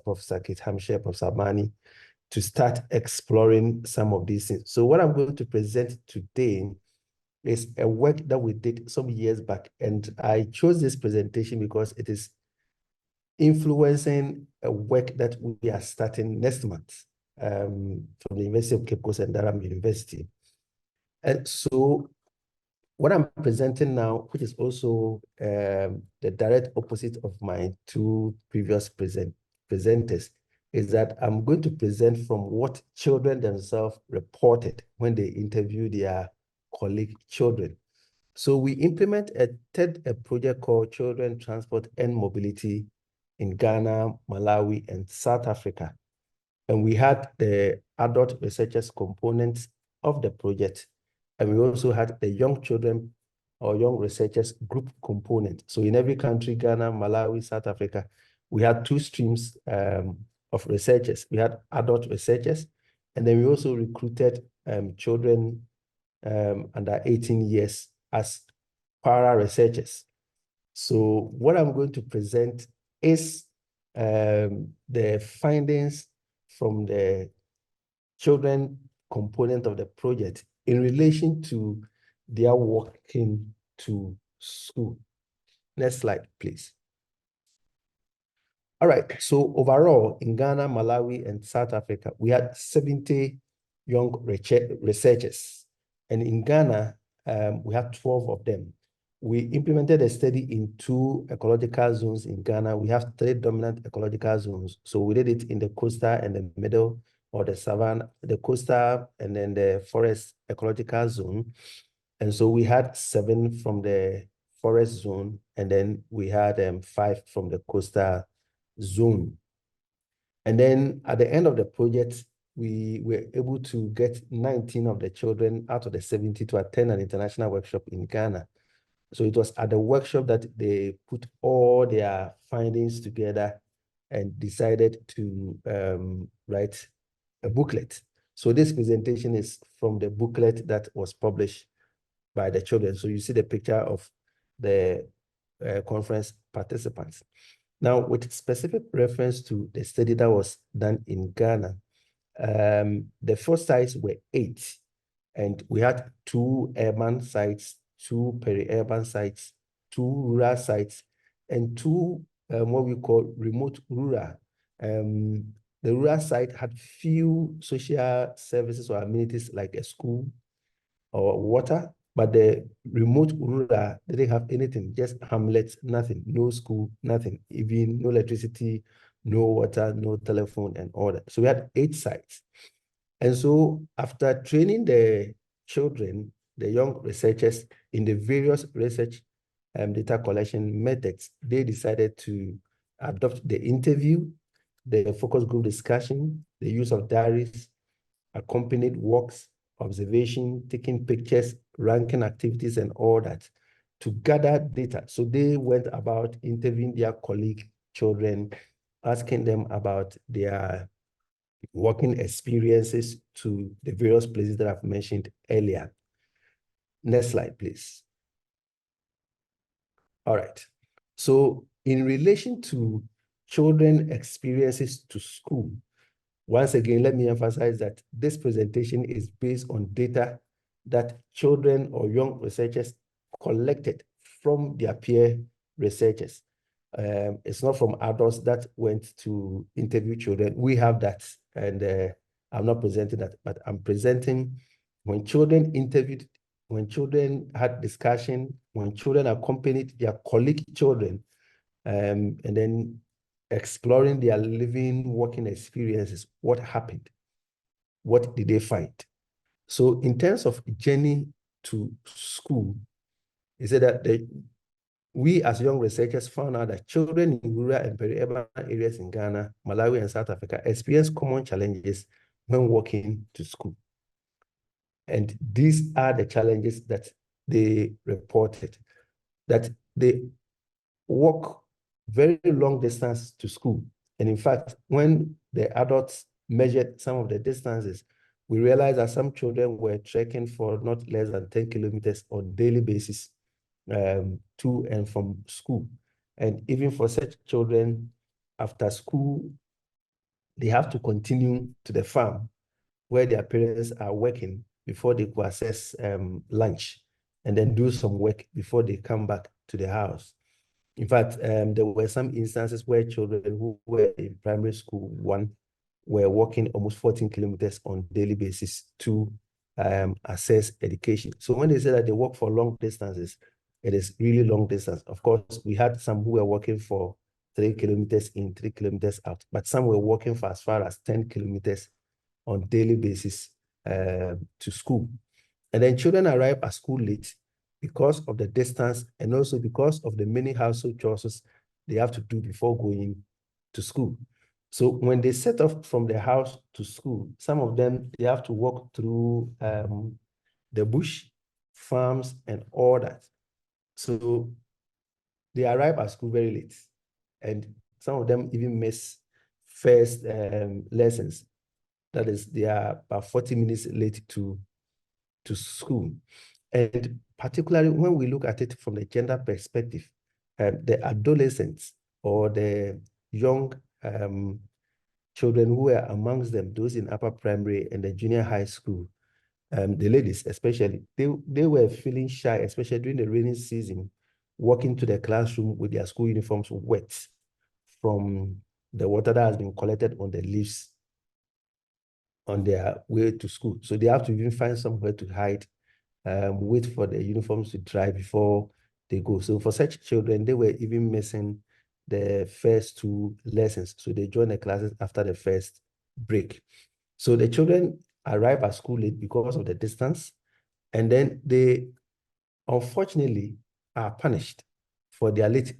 Professor Kate Hampshire, Professor Mani, to start exploring some of these things. So what I'm going to present today is a work that we did some years back. And I chose this presentation because it is influencing a work that we are starting next month from the University of Cape Coast and Durham University. And so what I'm presenting now, which is also the direct opposite of my two previous presenters, is that I'm going to present from what children themselves reported when they interviewed their colleague children. So we implemented a project called Children, Transport and Mobility in Ghana, Malawi, and South Africa. And we had the adult researchers components of the project. And we also had the young children or young researchers group component. So in every country, Ghana, Malawi, South Africa, we had two streams of researchers. We had adult researchers, and then we also recruited children under 18 years as para researchers. So what I'm going to present is the findings from the children component of the project in relation to their walking to school. Next slide, please. All right, so overall in Ghana, Malawi, and South Africa, we had 70 young researchers. And in Ghana, we had 12 of them. We implemented a study in 2 ecological zones in Ghana. We have 3 dominant ecological zones. So we did it in the coastal and the middle, or the savanna, the coastal, and then the forest ecological zone. And so we had 7 from the forest zone, and then we had 5 from the coastal zone. And then at the end of the project, we were able to get 19 of the children out of the 70 to attend an international workshop in Ghana. So it was at the workshop that they put all their findings together and decided to write a booklet. So this presentation is from the booklet that was published by the children. So you see the picture of the conference participants. Now, with specific reference to the study that was done in Ghana, the first sites were 8, and we had 2 urban sites, 2 peri-urban sites, 2 rural sites, and 2 what we call remote rural. The rural site had few social services or amenities like a school or water, but the remote rural didn't have anything, just hamlets, nothing, no school, nothing, even no electricity, no water, no telephone, and all that. So we had 8 sites. And so after training the children, the young researchers in the various research data collection methods, they decided to adopt the interview, the focus group discussion, the use of diaries, accompanied walks, observation, taking pictures, ranking activities, and all that to gather data. So they went about interviewing their colleague children, asking them about their working experiences to the various places that I've mentioned earlier. Next slide, please. All right. So in relation to children experiences to school, once again, let me emphasize that this presentation is based on data that children or young researchers collected from their peer researchers. It's not from adults that went to interview children. We have that, and I'm not presenting that, but I'm presenting when children interviewed, when children had discussion, when children accompanied their colleague children, and then exploring their living, working experiences. What happened? What did they find? So in terms of journey to school, he said that we as young researchers found out that children in rural and peri-urban areas in Ghana, Malawi, and South Africa experience common challenges when walking to school. And these are the challenges that they reported, that they walk very long distance to school. And in fact, when the adults measured some of the distances, we realized that some children were trekking for not less than 10 kilometers on daily basis to and from school. And even for such children, after school, they have to continue to the farm where their parents are working before they could access lunch, and then do some work before they come back to the house. In fact, there were some instances where children who were in primary school 1 were walking almost 14 kilometers on a daily basis to access education. So when they say that they walk for long distances, it is really long distance. Of course, we had some who were walking for 3 kilometers in, 3 kilometers out, but some were walking for as far as 10 kilometers on a daily basis to school. And then children arrive at school late because of the distance and also because of the many household chores they have to do before going to school. So when they set off from their house to school, some of them, they have to walk through the bush, farms, and all that. So they arrive at school very late. And some of them even miss first lessons. That is, they are about 40 minutes late to school. And particularly when we look at it from the gender perspective, the adolescents or the young children who are amongst them, those in upper primary and the junior high school, the ladies especially, they were feeling shy, especially during the rainy season, walking to the classroom with their school uniforms wet from the water that has been collected on the leaves on their way to school. So they have to even find somewhere to hide, wait for the uniforms to dry before they go. So for such children, they were even missing the first 2 lessons. So they join the classes after the first break. So the children arrive at school late because of the distance, and then they unfortunately are punished for their late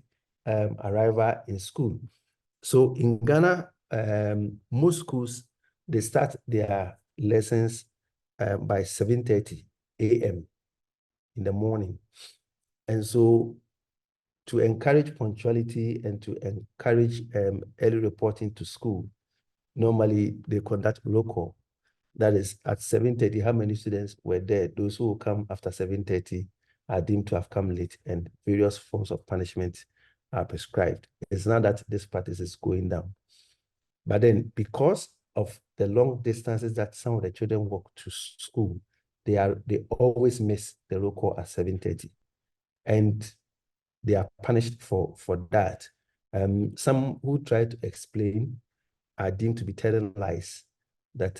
arrival in school. So in Ghana, most schools, they start their lessons by 7:30 a.m. in the morning. And so to encourage punctuality and to encourage early reporting to school, normally they conduct roll call. That is, at 7:30, how many students were there? Those who will come after 7:30 are deemed to have come late, and various forms of punishment are prescribed. It's not that this practice is going down. But then, because of the long distances that some of the children walk to school, they always miss the roll call at 7:30. And they are punished for that. Some who try to explain are deemed to be telling lies, that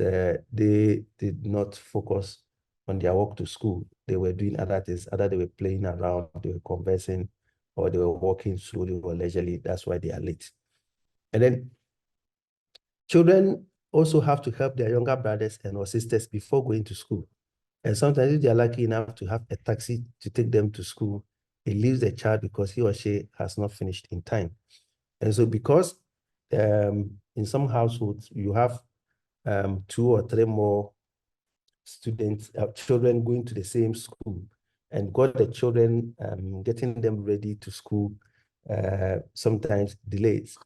they did not focus on their walk to school. They were doing other things, either they were playing around, they were conversing, or they were walking slowly or leisurely. That's why they are late. And then children also have to help their younger brothers and or sisters before going to school. And sometimes if they are lucky enough to have a taxi to take them to school, it leaves the child because he or she has not finished in time. And so because in some households, you have 2 or 3 more students, children going to the same school, and got the children, getting them ready to school, sometimes delays.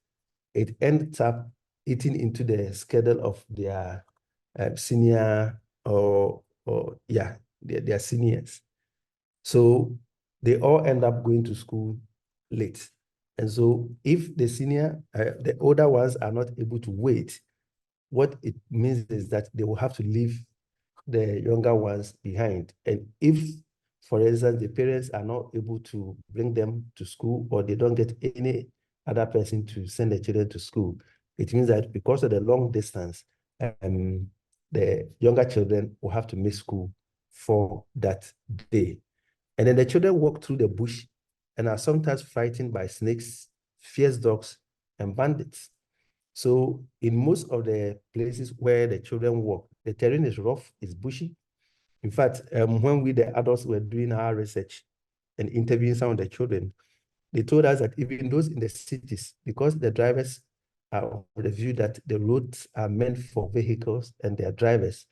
It ends up eating into the schedule of their senior their seniors. So they all end up going to school late. And so if the older ones are not able to wait, what it means is that they will have to leave the younger ones behind. And if, for instance, the parents are not able to bring them to school, or they don't get any other person to send the children to school, it means that because of the long distance, the younger children will have to miss school for that day. And then the children walk through the bush and are sometimes frightened by snakes, fierce dogs, and bandits. So in most of the places where the children walk, the terrain is rough, it's bushy. In fact, when we, the adults, were doing our research and interviewing some of the children, they told us that even those in the cities, because the drivers are of the view that the roads are meant for vehicles and their drivers,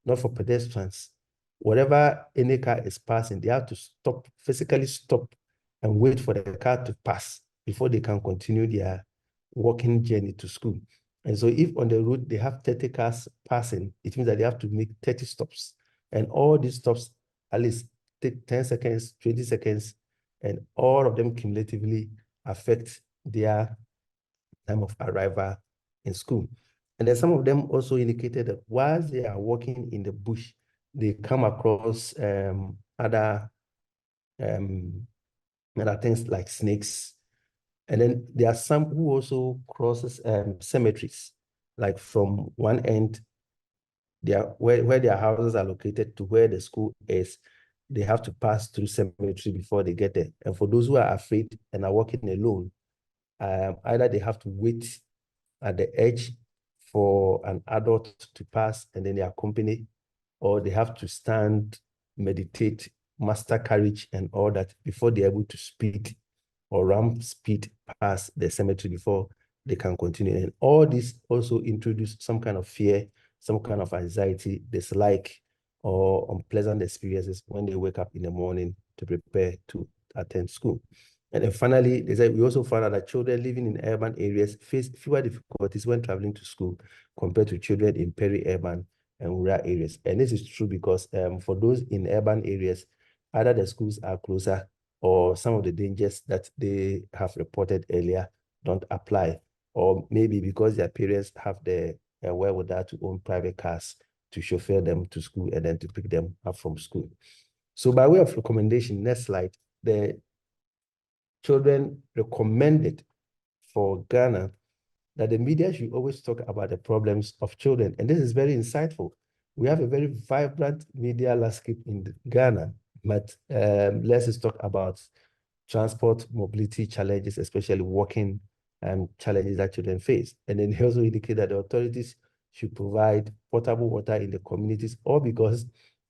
not for pedestrians. Wherever any car is passing, they have to stop, physically stop, and wait for the car to pass before they can continue their walking journey to school. And so if on the road they have 30 cars passing, it means that they have to make 30 stops. And all these stops at least take 10 seconds, 20 seconds, and all of them cumulatively affect their time of arrival in school. And then some of them also indicated that whilst they are walking in the bush, they come across other things like snakes. And then there are some who also crosses cemeteries, like from one end, where their houses are located to where the school is. They have to pass through cemetery before they get there. And for those who are afraid and are walking alone, either they have to wait at the edge for an adult to pass and then they accompany, or they have to stand, meditate, master courage and all that before they're able to speed or ramp speed past the cemetery before they can continue. And all this also introduce some kind of fear, some kind of anxiety, dislike, or unpleasant experiences when they wake up in the morning to prepare to attend school. And then finally, they said we also found out that children living in urban areas face fewer difficulties when traveling to school compared to children in peri-urban and rural areas. And this is true because for those in urban areas, either the schools are closer or some of the dangers that they have reported earlier don't apply, or maybe because their parents have the wherewithal to own private cars to chauffeur them to school and then to pick them up from school. So by way of recommendation, next slide, the children recommended for Ghana that the media should always talk about the problems of children. And this is very insightful. We have a very vibrant media landscape in Ghana, but let's just talk about transport, mobility challenges, especially walking challenges that children face. And then he also indicated that the authorities should provide potable water in the communities, or because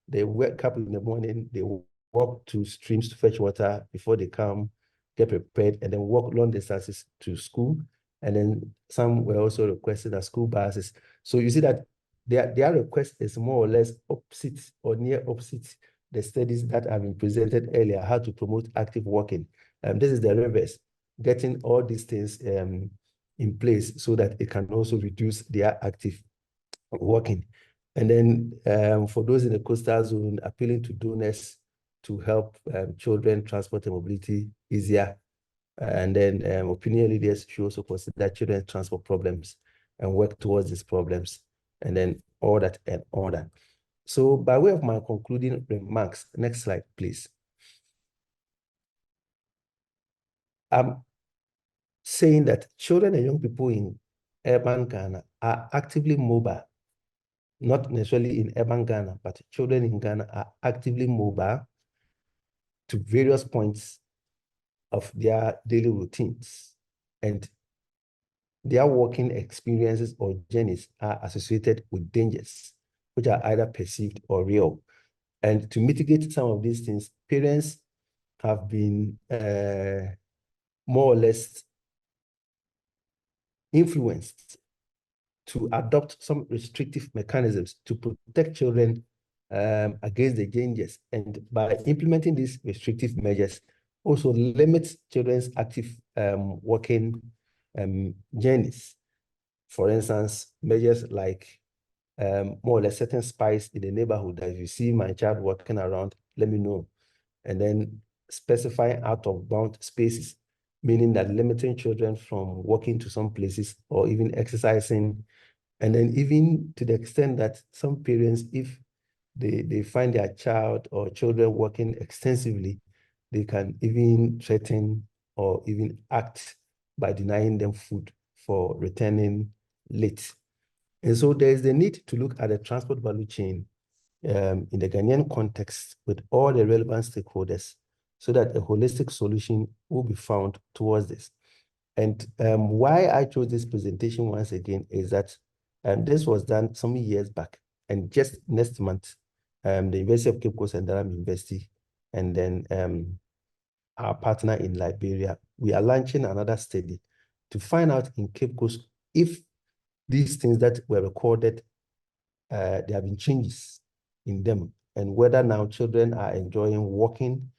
they wake up in the morning, they walk to streams to fetch water before they come, get prepared, and then walk long distances to school. And then some were also requesting that school buses. So you see that their request is more or less opposite or near opposite the studies that have been presented earlier, how to promote active walking. This is the reverse, getting all these things in place so that it can also reduce their active walking. And then for those in the coastal zone, appealing to donors to help children transport and mobility easier. And then opinion leaders should also consider children's transport problems and work towards these problems, and then all that and all that. So by way of my concluding remarks, next slide, please. I'm saying that children and young people in urban Ghana are actively mobile, not necessarily in urban Ghana, but children in Ghana are actively mobile to various points of their daily routines, and their working experiences or journeys are associated with dangers, which are either perceived or real. And to mitigate some of these things, parents have been more or less influenced to adopt some restrictive mechanisms to protect children against the dangers. And by implementing these restrictive measures, also limits children's active working journeys. For instance, measures like more or less certain spies in the neighborhood that if you see my child walking around, let me know. And then specifying out of bound spaces, meaning that limiting children from walking to some places or even exercising. And then even to the extent that some parents, if they find their child or children walking extensively, they can even threaten or even act by denying them food for returning late. And so there is the need to look at the transport value chain in the Ghanaian context with all the relevant stakeholders so that a holistic solution will be found towards this. And why I chose this presentation once again is that this was done some years back, and just next month, the University of Cape Coast and Durham University, and then our partner in Liberia, we are launching another study to find out in Cape Coast if these things that were recorded, there have been changes in them, and whether now children are enjoying walking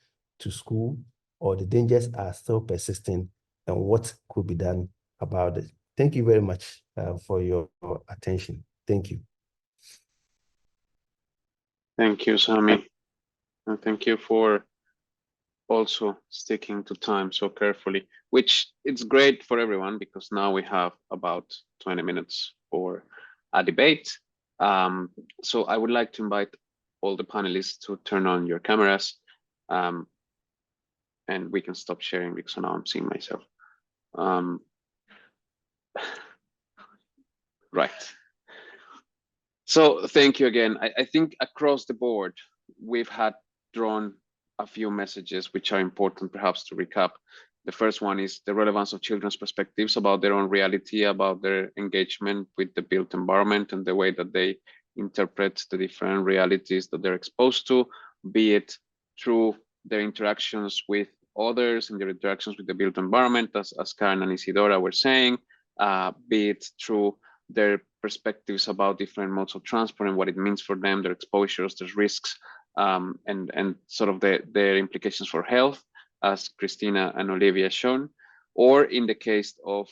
to school or the dangers are still persisting, and what could be done about it. Thank you very much for your attention. Thank you. Thank you, Sami. And thank you for also sticking to time so carefully, which it's great for everyone because now we have about 20 minutes for a debate. So I would like to invite all the panelists to turn on your cameras, and we can stop sharing because now I'm seeing myself. Right. So thank you again. I think across the board, we've had drawn a few messages which are important perhaps to recap. The first one is the relevance of children's perspectives about their own reality, about their engagement with the built environment and the way that they interpret the different realities that they're exposed to, be it through their interactions with others and their interactions with the built environment, as Karen and Isidora were saying, be it through their perspectives about different modes of transport and what it means for them, their exposures, their risks, and sort of their implications for health, as Christina and Olivia shown, or in the case of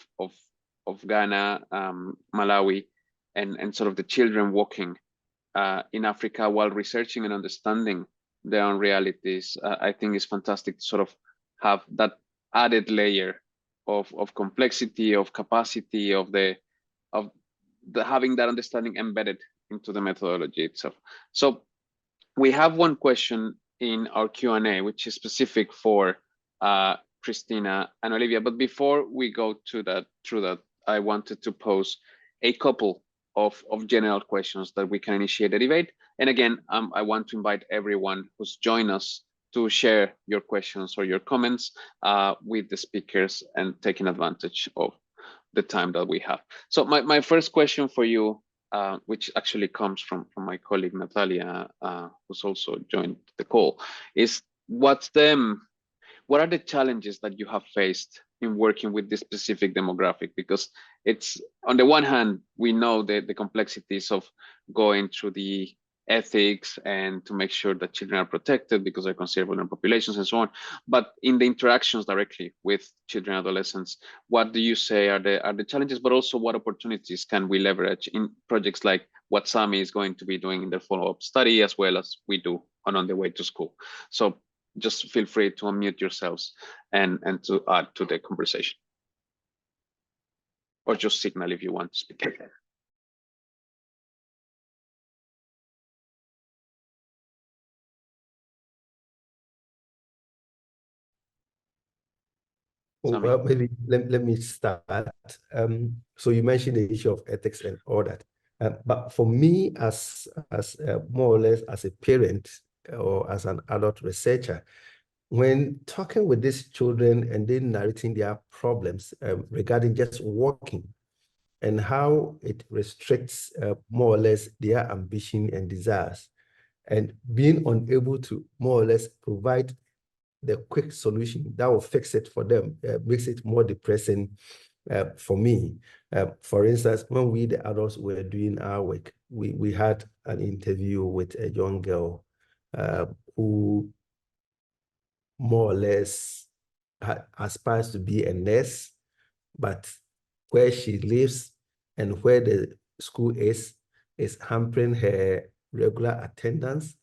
Ghana, Malawi, and sort of the children walking in Africa while researching and understanding their own realities. I think it's fantastic to sort of have that added layer of complexity, of capacity, of having that understanding embedded into the methodology itself. So we have one question in our Q&A, which is specific for Christina and Olivia. But before we go through that, I wanted to pose a couple of general questions that we can initiate a debate. And again, I want to invite everyone who's joined us to share your questions or your comments with the speakers and taking advantage of the time that we have. So my first question for you, which actually comes from my colleague Natalia, who's also joined the call, is what are the challenges that you have faced in working with this specific demographic? Because it's, on the one hand, we know the complexities of going through the ethics and to make sure that children are protected because they're considered vulnerable populations and so on. But in the interactions directly with children and adolescents, what do you say are the challenges, but also what opportunities can we leverage in projects like what Sami is going to be doing in their follow-up study, as well as we do on the way to school? So just feel free to unmute yourselves and to add to the conversation. Or just signal if you want to speak. Well, maybe let me start. So you mentioned the issue of ethics and all that. But for me, as more or less as a parent or as an adult researcher, when talking with these children and then narrating their problems regarding just walking and how it restricts more or less their ambition and desires, and being unable to more or less provide the quick solution that will fix it for them, makes it more depressing for me. For instance, when we, the adults, were doing our work, we had an interview with a young girl who more or less aspires to be a nurse, but where she lives and where the school is hampering her regular attendance,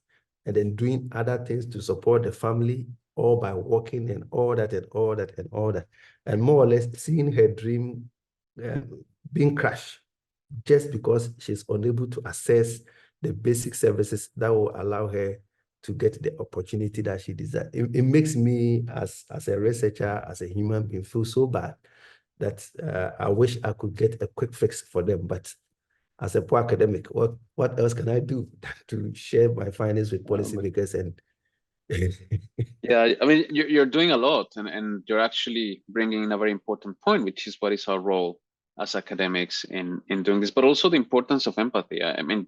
and then doing other things to support the family, all by walking and all that and all that and all that. And more or less seeing her dream being crushed just because she's unable to access the basic services that will allow her to get the opportunity that she desires. It makes me, as a researcher, as a human being, feel so bad that I wish I could get a quick fix for them. But as a poor academic, what else can I do to share my findings with policymakers? And yeah, I mean, you're doing a lot, and you're actually bringing in a very important point, which is what is our role as academics in doing this, but also the importance of empathy. I mean,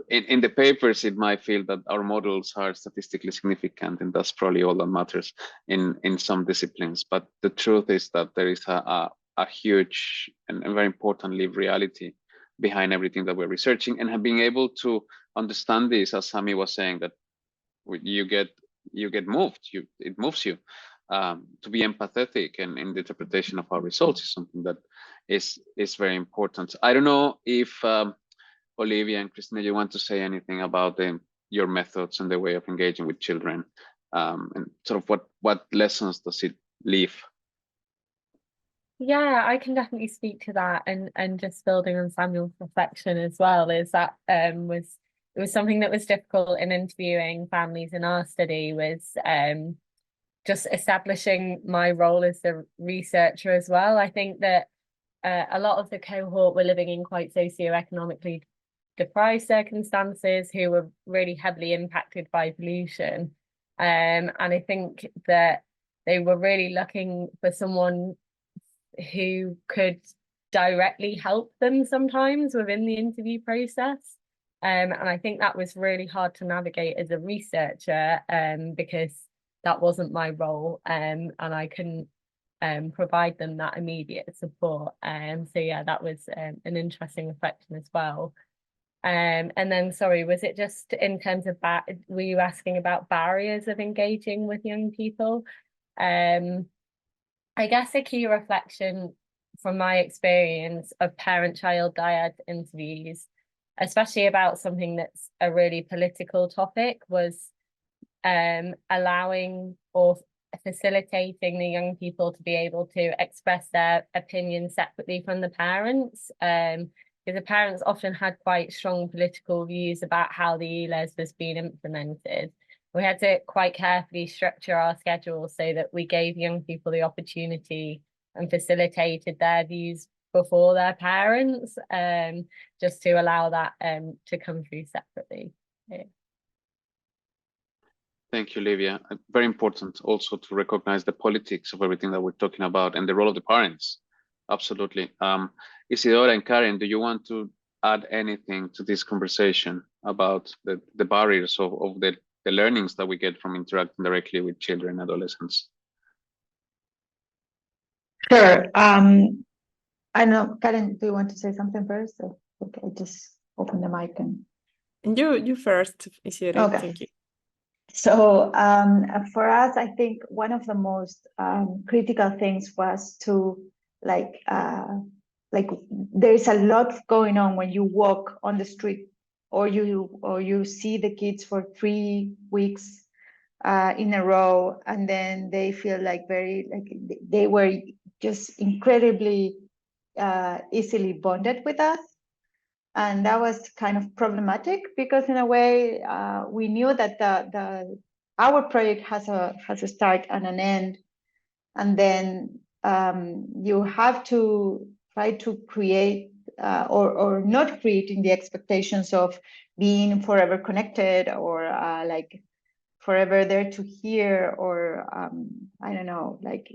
in the papers, it might feel that our models are statistically significant, and that's probably all that matters in some disciplines. But the truth is that there is a huge and very important lived reality behind everything that we're researching, and have been able to understand this, as Sami was saying, that you get moved. It moves you to be empathetic, and in the interpretation of our results is something that is very important. I don't know if Olivia and Christina, you want to say anything about your methods and the way of engaging with children, and sort of what lessons does it leave? Yeah, I can definitely speak to that, and just building on Samuel's reflection as well, is that it was something that was difficult in interviewing families in our study, was just establishing my role as the researcher as well. I think that a lot of the cohort were living in quite socioeconomically deprived circumstances, who were really heavily impacted by pollution. And I think that they were really looking for someone who could directly help them sometimes within the interview process. And I think that was really hard to navigate as a researcher, because that wasn't my role, and I couldn't provide them that immediate support. So yeah, that was an interesting reflection as well. And then, sorry, was it just in terms of were you asking about barriers of engaging with young people? I guess a key reflection from my experience of parent-child dyad interviews, especially about something that's a really political topic, was allowing or facilitating the young people to be able to express their opinions separately from the parents. Because the parents often had quite strong political views about how the ELES was being implemented. We had to quite carefully structure our schedule so that we gave young people the opportunity and facilitated their views before their parents, just to allow that to come through separately. Yeah. Thank you, Livia. Very important also to recognize the politics of everything that we're talking about and the role of the parents. Absolutely. Isidora and Karen, do you want to add anything to this conversation about the barriers of the learnings that we get from interacting directly with children and adolescents? Sure. I know, Karen, do you want to say something first? Or, okay, just open the mic and You first, Isidora. Okay. Thank you. So for us, I think one of the most critical things was to like there is a lot going on when you walk on the street or you see the kids for 3 weeks in a row, and then they feel like they were just incredibly easily bonded with us. And that was kind of problematic because in a way we knew that our project has a start and an end, and then you have to try to create or not creating the expectations of being forever connected or like forever there to hear or I don't know, like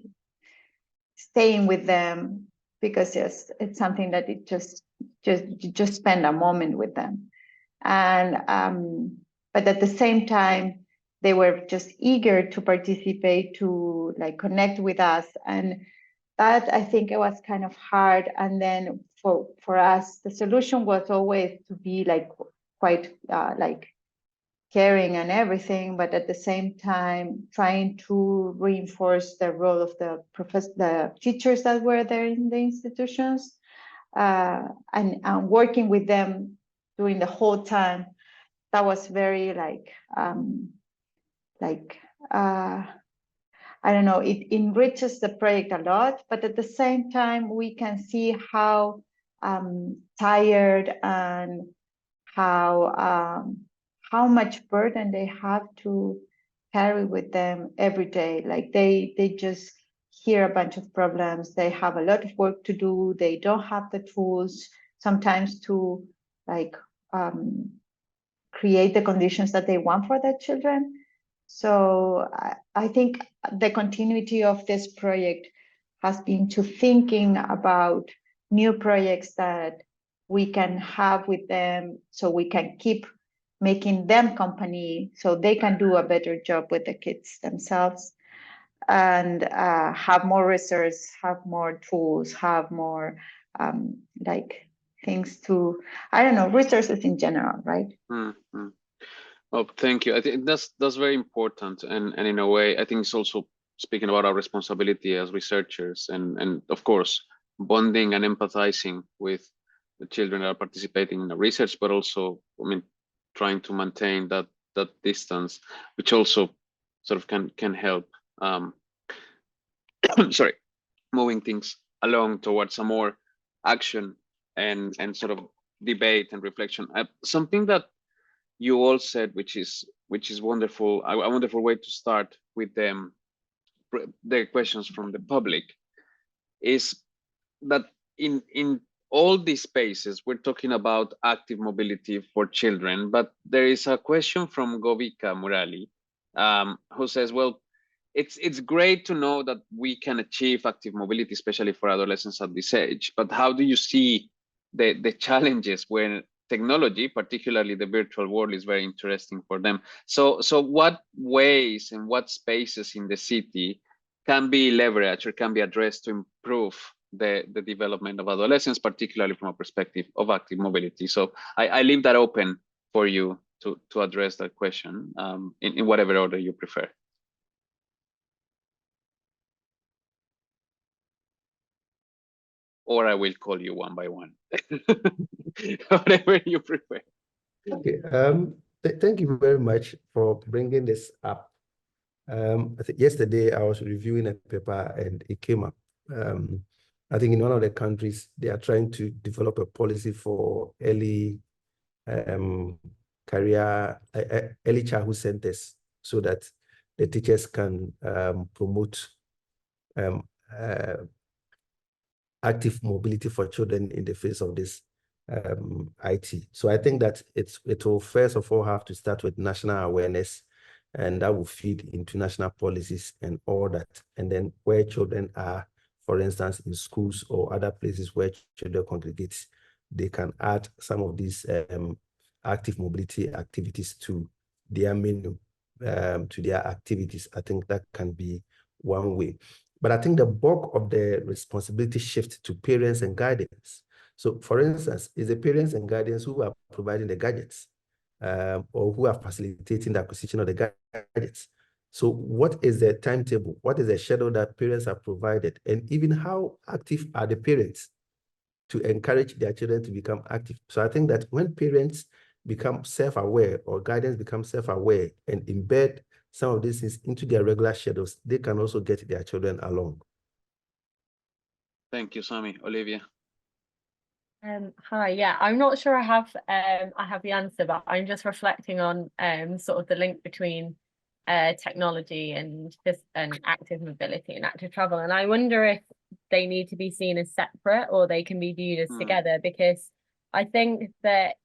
staying with them, because yes, it's something that it just spend a moment with them. And but at the same time they were just eager to participate, to like connect with us, and that I think it was kind of hard. And then for us the solution was always to be like quite like caring and everything, but at the same time trying to reinforce the role of the teachers that were there in the institutions, and working with them during the whole time. That was very I don't know, it enriches the project a lot, but at the same time we can see how tired and how much burden they have to carry with them every day. Like they just hear a bunch of problems, they have a lot of work to do, they don't have the tools sometimes to like create the conditions that they want for their children. So I think the continuity of this project has been to thinking about new projects that we can have with them, so we can keep making them company so they can do a better job with the kids themselves, and have more research, have more tools, have more like things to, I don't know, resources in general, right? Mm-hmm. Oh, thank you. I think that's very important, and in a way, I think it's also speaking about our responsibility as researchers, and of course, bonding and empathizing with the children that are participating in the research, but also, I mean, trying to maintain that distance, which also sort of can help. Sorry, moving things along towards a more action and sort of debate and reflection. Something that you all said, which is wonderful, a wonderful way to start with them, the questions from the public, is that in all these spaces we're talking about active mobility for children, but there is a question from Govika Murali, who says, well, it's great to know that we can achieve active mobility, especially for adolescents at this age, but how do you see the challenges when technology, particularly the virtual world, is very interesting for them? So what ways and what spaces in the city can be leveraged or can be addressed to improve the development of adolescents, particularly from a perspective of active mobility. So I leave that open for you to address that question in whatever order you prefer. Or I will call you one by one, whatever you prefer. Okay. Thank you very much for bringing this up. I think yesterday I was reviewing a paper and it came up. I think in one of the countries, they are trying to develop a policy for early early childhood centers so that the teachers can promote active mobility for children in the face of this IT. So I think that it will first of all have to start with national awareness, and that will feed into national policies and all that. And then where children are, for instance, in schools or other places where children congregate, they can add some of these active mobility activities to their menu, to their activities. I think that can be one way. But I think the bulk of the responsibility shifts to parents and guardians. So for instance, it's the parents and guardians who are providing the gadgets or who are facilitating the acquisition of the gadgets. So what is the timetable? What is the schedule that parents are provided? And even how active are the parents to encourage their children to become active? So I think that when parents become self-aware or guardians become self-aware and embed some of these things into their regular schedules, they can also get their children along. Thank you, Sami. Olivia. Hi, yeah, I'm not sure I have the answer, but I'm just reflecting on sort of the link between technology and active mobility and active travel. And I wonder if they need to be seen as separate or they can be viewed as together, because I think that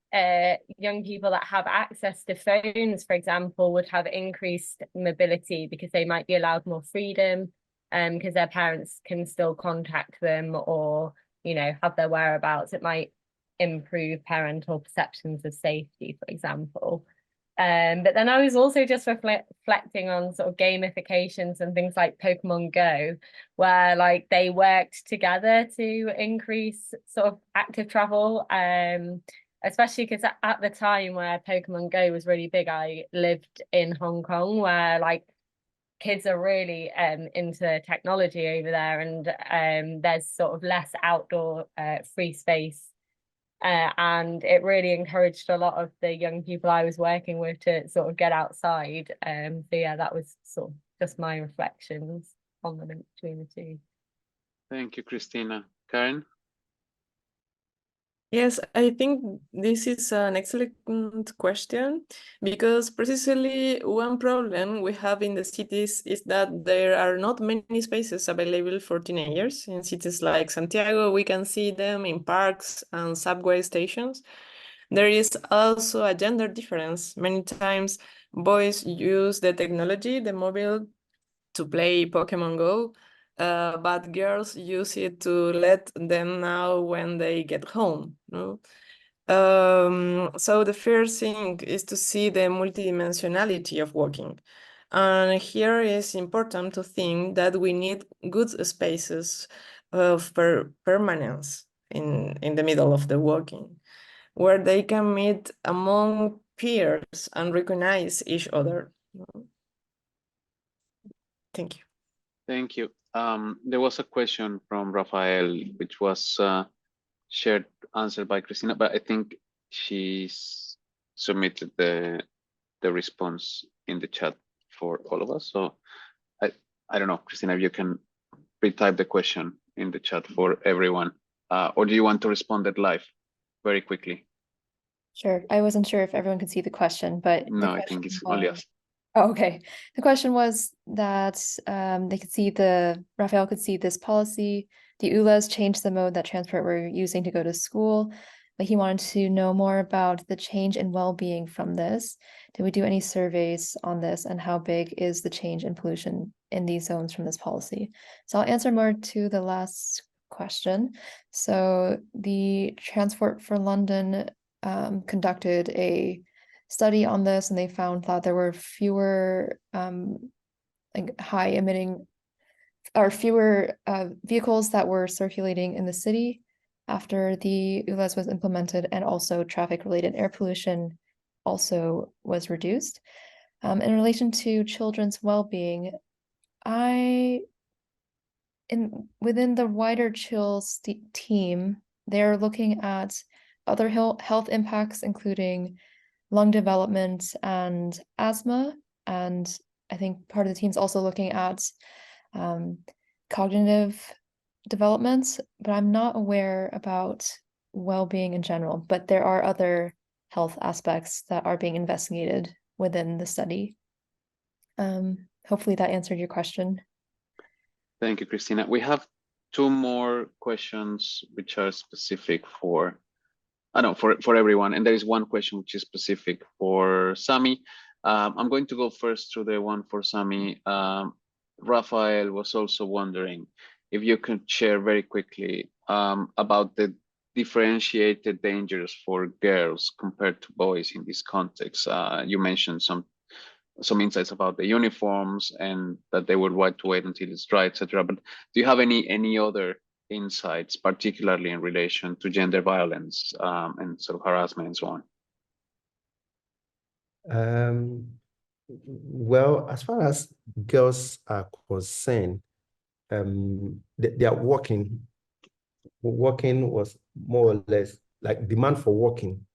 young people that have access to phones, for example, would have increased mobility because they might be allowed more freedom because their parents can still contact them or, you know, have their whereabouts. It might improve parental perceptions of safety, for example. But then I was also just reflecting on sort of gamifications and things like Pokemon Go, where like they worked together to increase sort of active travel, especially because at the time where Pokemon Go was really big, I lived in Hong Kong, where like kids are really into technology over there, and there's sort of less outdoor free space. And it really encouraged a lot of the young people I was working with to sort of get outside. So yeah, that was sort of just my reflections on the link between the two. Thank you, Christina. Karen? Yes, I think this is an excellent question, because precisely one problem we have in the cities is that there are not many spaces available for teenagers. In cities like Santiago, we can see them in parks and subway stations. There is also a gender difference. Many times boys use the technology, the mobile, to play Pokemon Go, but girls use it to let them know when they get home. No? So the first thing is to see the multidimensionality of walking. And here is important to think that we need good spaces of permanence in the middle of the walking, where they can meet among peers and recognize each other. Thank you. Thank you. There was a question from Rafael, which was answered by Christina, but I think she's submitted the response in the chat for all of us. So I don't know, Christina, if you can retype the question in the chat for everyone, or do you want to respond it live very quickly? Sure. I wasn't sure if everyone could see the question, but no, I think it's only us. Oh, okay. The question was that they could see Rafael could see this policy. The ULAs changed the mode that transport we're using to go to school, but he wanted to know more about the change in well-being from this. Did we do any surveys on this, and how big is the change in pollution in these zones from this policy? So I'll answer more to the last question. So the Transport for London conducted a study on this, and they found that there were fewer like high emitting fewer vehicles that were circulating in the city after the ULEZ was implemented, and also traffic-related air pollution also was reduced. In relation to children's well-being, within the wider CHILL team, they're looking at other health impacts, including lung development and asthma. And I think part of the team's also looking at cognitive developments, but I'm not aware about well-being in general. But there are other health aspects that are being investigated within the study. Hopefully that answered your question. Thank you, Christina. We have two more questions which are specific for everyone, and there is one question which is specific for Sami. I'm going to go first to the one for Sami. Rafael was also wondering if you could share very quickly about the differentiated dangers for girls compared to boys in this context. You mentioned some insights about the uniforms and that they would want to wait until it's dry, etc. But do you have any other insights, particularly in relation to gender violence and sort of harassment and so on? Well, as far as girls are concerned, their working was more or less like demand for working.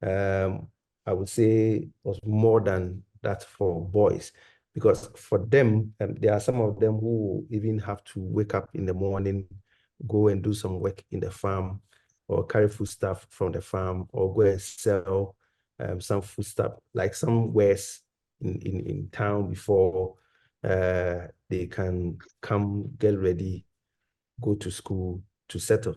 I would say was more than that for boys, because for them, there are some of them who even have to wake up in the morning, go and do some work in the farm, or carry food stuff from the farm, or go and sell some food stuff, like some wares in town before they can come get ready, go to school to settle.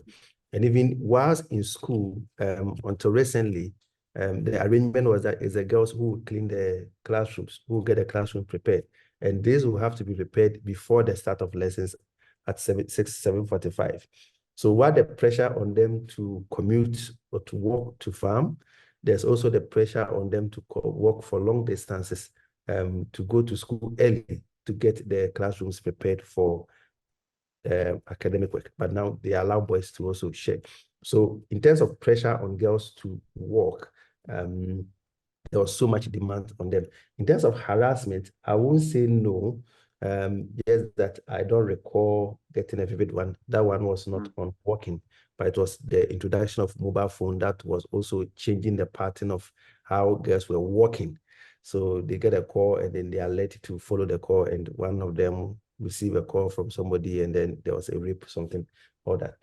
And even whilst in school, until recently, the arrangement was that it's the girls who will clean the classrooms, who will get the classroom prepared. And these will have to be prepared before the start of lessons at 7:45. So while the pressure on them to commute or to walk to farm, there's also the pressure on them to walk for long distances, to go to school early to get the classrooms prepared for academic work. But now they allow boys to also share. So in terms of pressure on girls to walk, there was so much demand on them. In terms of harassment, I won't say no. Yes, that I don't recall getting a vivid one. That one was not on walking, but it was the introduction of mobile phone that was also changing the pattern of how girls were walking. So they get a call and then they are led to follow the call, and one of them receive a call from somebody and then there was a rape, something or that.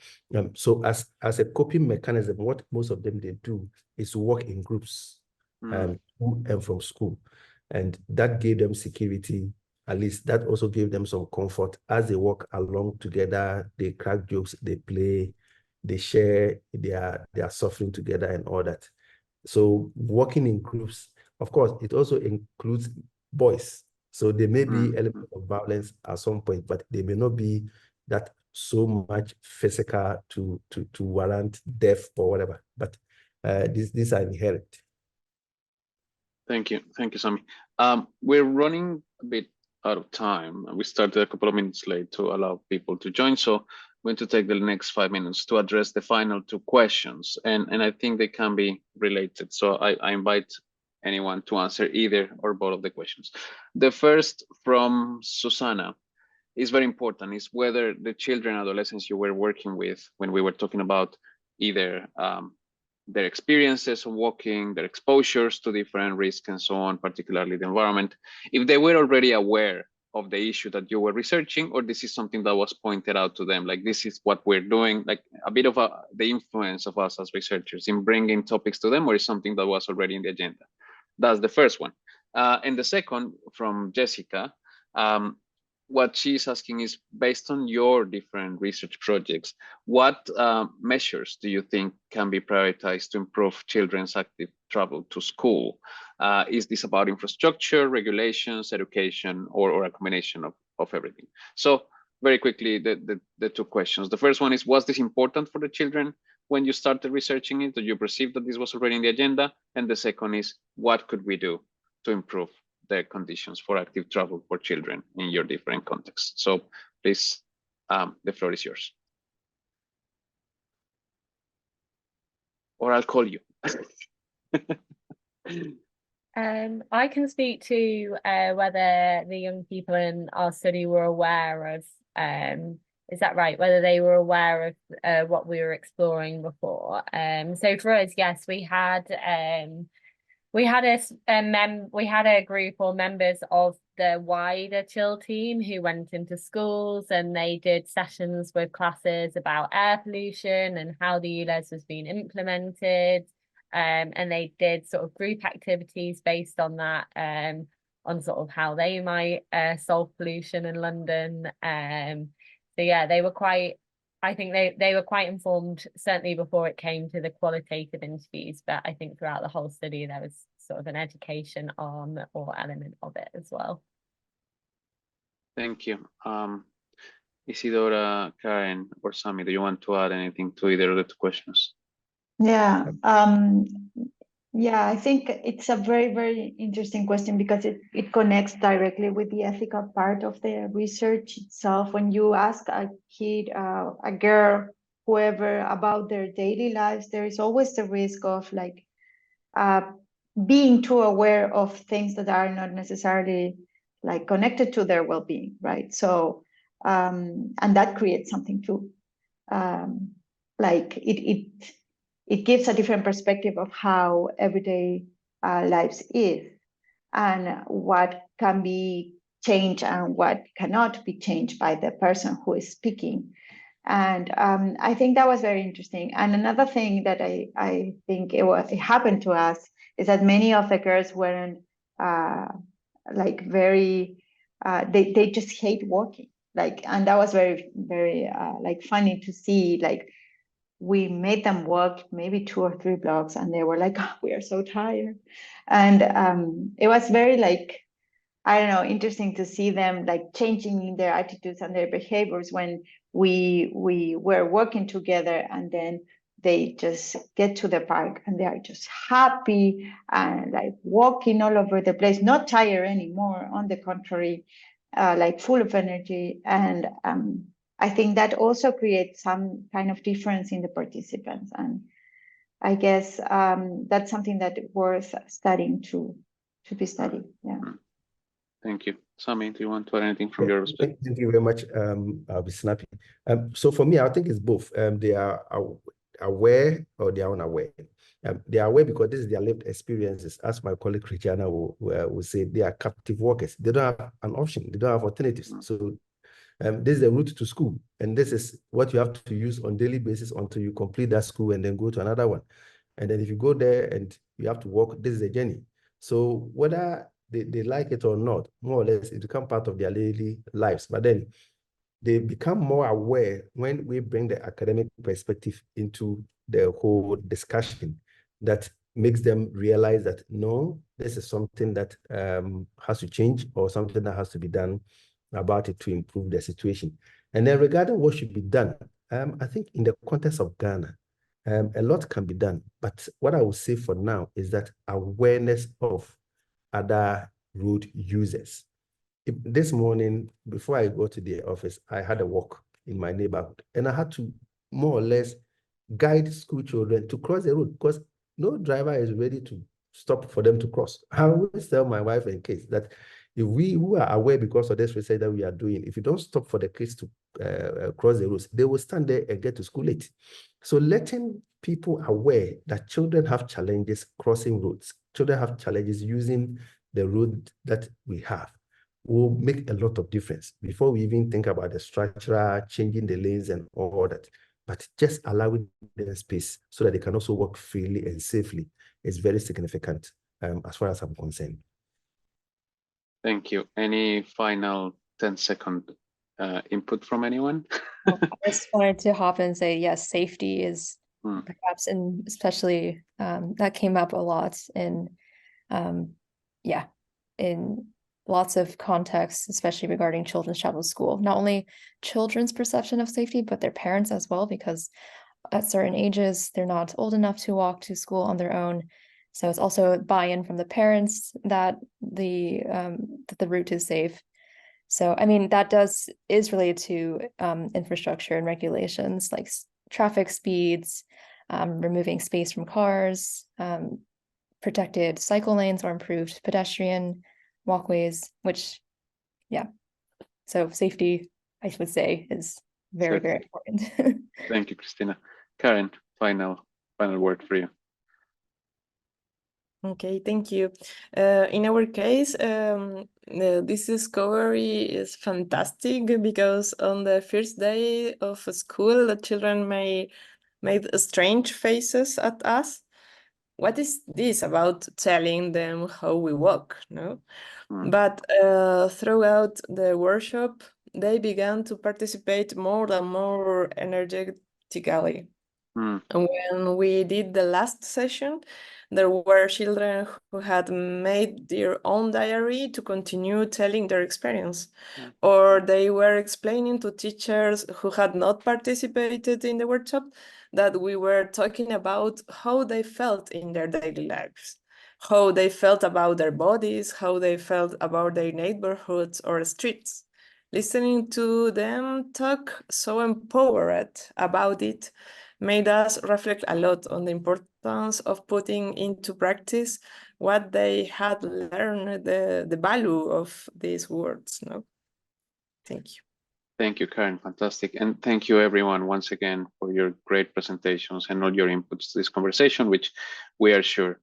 So as a coping mechanism, what most of them they do is to work in groups and from school, and that gave them security. At least that also gave them some comfort as they walk along together. They crack jokes, they play, they share their suffering together and all that. So working in groups, of course, it also includes boys. So there may be elements of violence at some point, but they may not be that so much physical to warrant death or whatever. But these are inherent. Thank you, Sami. We're running a bit out of time. We started a couple of minutes late to allow people to join, so I'm going to take the next 5 minutes to address the final two questions, and I think they can be related. So I invite anyone to answer either or both of the questions. The first from Susanna is very important, is whether the children and adolescents you were working with when we were talking about either their experiences of walking, their exposures to different risks and so on, particularly the environment, if they were already aware of the issue that you were researching, or this is something that was pointed out to them, like this is what we're doing, like a bit of the influence of us as researchers in bringing topics to them, or is something that was already in the agenda? That's the first one. And the second from Jessica, what she's asking is, based on your different research projects, what measures do you think can be prioritized to improve children's active travel to school? Is this about infrastructure, regulations, education, or a combination of everything? So very quickly, the two questions. The first one is, was this important for the children when you started researching it? Did you perceive that this was already in the agenda? And the second is, what could we do to improve the conditions for active travel for children in your different contexts? So Please, the floor is yours. Or I'll call you. I can speak to whether the young people in our study were aware of, is that right? Whether they were aware of what we were exploring before. So for us, yes, we had a group or members of the wider Chile team who went into schools, and they did sessions with classes about air pollution and how the ULEZ was being implemented. And they did sort of group activities based on that, on sort of how they might solve pollution in London. So yeah, they were quite, I think they were quite informed, certainly before it came to the qualitative interviews, but I think throughout the whole study there was sort of an education on or element of it as well. Thank you. Isidora, Karen, or Sami, do you want to add anything to either of the two questions? Yeah, yeah, I think it's a very, very interesting question because it connects directly with the ethical part of the research itself. When you ask a kid, a girl, whoever, about their daily lives, there is always the risk of like being too aware of things that are not necessarily like connected to their well-being, right? So, and that creates something too. Like it gives a different perspective of how everyday lives is and what can be changed and what cannot be changed by the person who is speaking. And I think that was very interesting. And another thing that I think it happened to us is that many of the girls weren't like very, they just hate walking. Like, and that was very, very like funny to see. Like, we made them walk maybe 2 or 3 blocks, and they were like, oh, we are so tired. And it was very like, I don't know, interesting to see them like changing their attitudes and their behaviors when we were working together, and then they just get to the park and they are just happy and like walking all over the place, not tired anymore, on the contrary, like full of energy. And I think that also creates some kind of difference in the participants. And I guess that's something that worth studying to be studied. Yeah. Thank you. Sami, do you want to add anything from your perspective? Thank you very much. I'll be snappy. So for me, I think it's both. They are aware or they are unaware. They are aware because this is their lived experiences. As my colleague Christiana will say, they are captive workers. They don't have an option. They don't have alternatives. So this is the route to school. And this is what you have to use on a daily basis until you complete that school and then go to another one. And then if you go there and you have to walk, this is a journey. So whether they like it or not, more or less, it becomes part of their daily lives. But then they become more aware when we bring the academic perspective into the whole discussion, that makes them realize that, no, this is something that has to change, or something that has to be done about it to improve the situation. And then regarding what should be done, I think in the context of Ghana, a lot can be done. But what I will say for now is that awareness of other road users. This morning, before I go to the office, I had a walk in my neighborhood, and I had to more or less guide school children to cross the road because no driver is ready to stop for them to cross. I always tell my wife and kids that if we who are aware because of this research that we are doing, if you don't stop for the kids to cross the roads, they will stand there and get to school late. So letting people aware that children have challenges crossing roads, children have challenges using the road that we have, will make a lot of difference before we even think about the structure, changing the lanes and all that. But just allowing them space so that they can also walk freely and safely is very significant as far as I'm concerned. Thank you. Any final 10-second input from anyone? I just wanted to hop in and say, yes, safety is perhaps, and especially that came up a lot in, in lots of contexts, especially regarding children's travel to school. Not only children's perception of safety, but their parents as well, because at certain ages, they're not old enough to walk to school on their own. So it's also buy-in from the parents that the route is safe. So, I mean, that is related to infrastructure and regulations like traffic speeds, removing space from cars, protected cycle lanes or improved pedestrian walkways, which, yeah. So safety, I would say, is very, very important. Thank you, Christina. Karen, final word for you. Okay, thank you. In our case, this discovery is fantastic because on the first day of school, the children made strange faces at us. What is this about telling them how we walk, no? But throughout the workshop, they began to participate more and more energetically. And when we did the last session, there were children who had made their own diary to continue telling their experience, or they were explaining to teachers who had not participated in the workshop that we were talking about how they felt in their daily lives, how they felt about their bodies, how they felt about their neighborhoods or streets. Listening to them talk so empowered about it made us reflect a lot on the importance of putting into practice what they had learned, the value of these words. No? Thank you. Thank you, Karen. Fantastic. And thank you, everyone, once again, for your great presentations and all your inputs to this conversation, which we are sure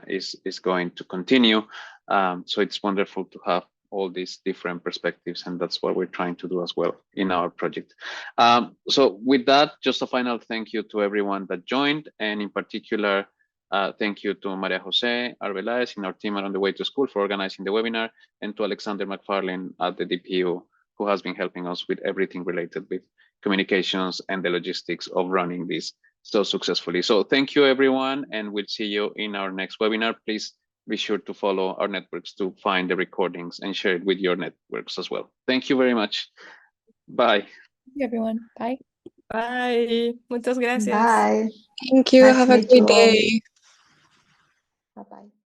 is going to continue. So it's wonderful to have all these different perspectives, and that's what we're trying to do as well in our project. So with that, just a final thank you to everyone that joined, and in particular, thank you to Maria Jose Arbeláez in our team On the Way to School for organizing the webinar, and to Alexander McFarlane at the DPU, who has been helping us with everything related with communications and the logistics of running this so successfully. So thank you, everyone, and we'll see you in our next webinar. Please be sure to follow our networks to find the recordings and share it with your networks as well. Thank you very much. Bye. Thank you, everyone. Bye. Bye. Muchas gracias. Bye. Thank you. Nice Have to a meet you great all. day. Bye-bye.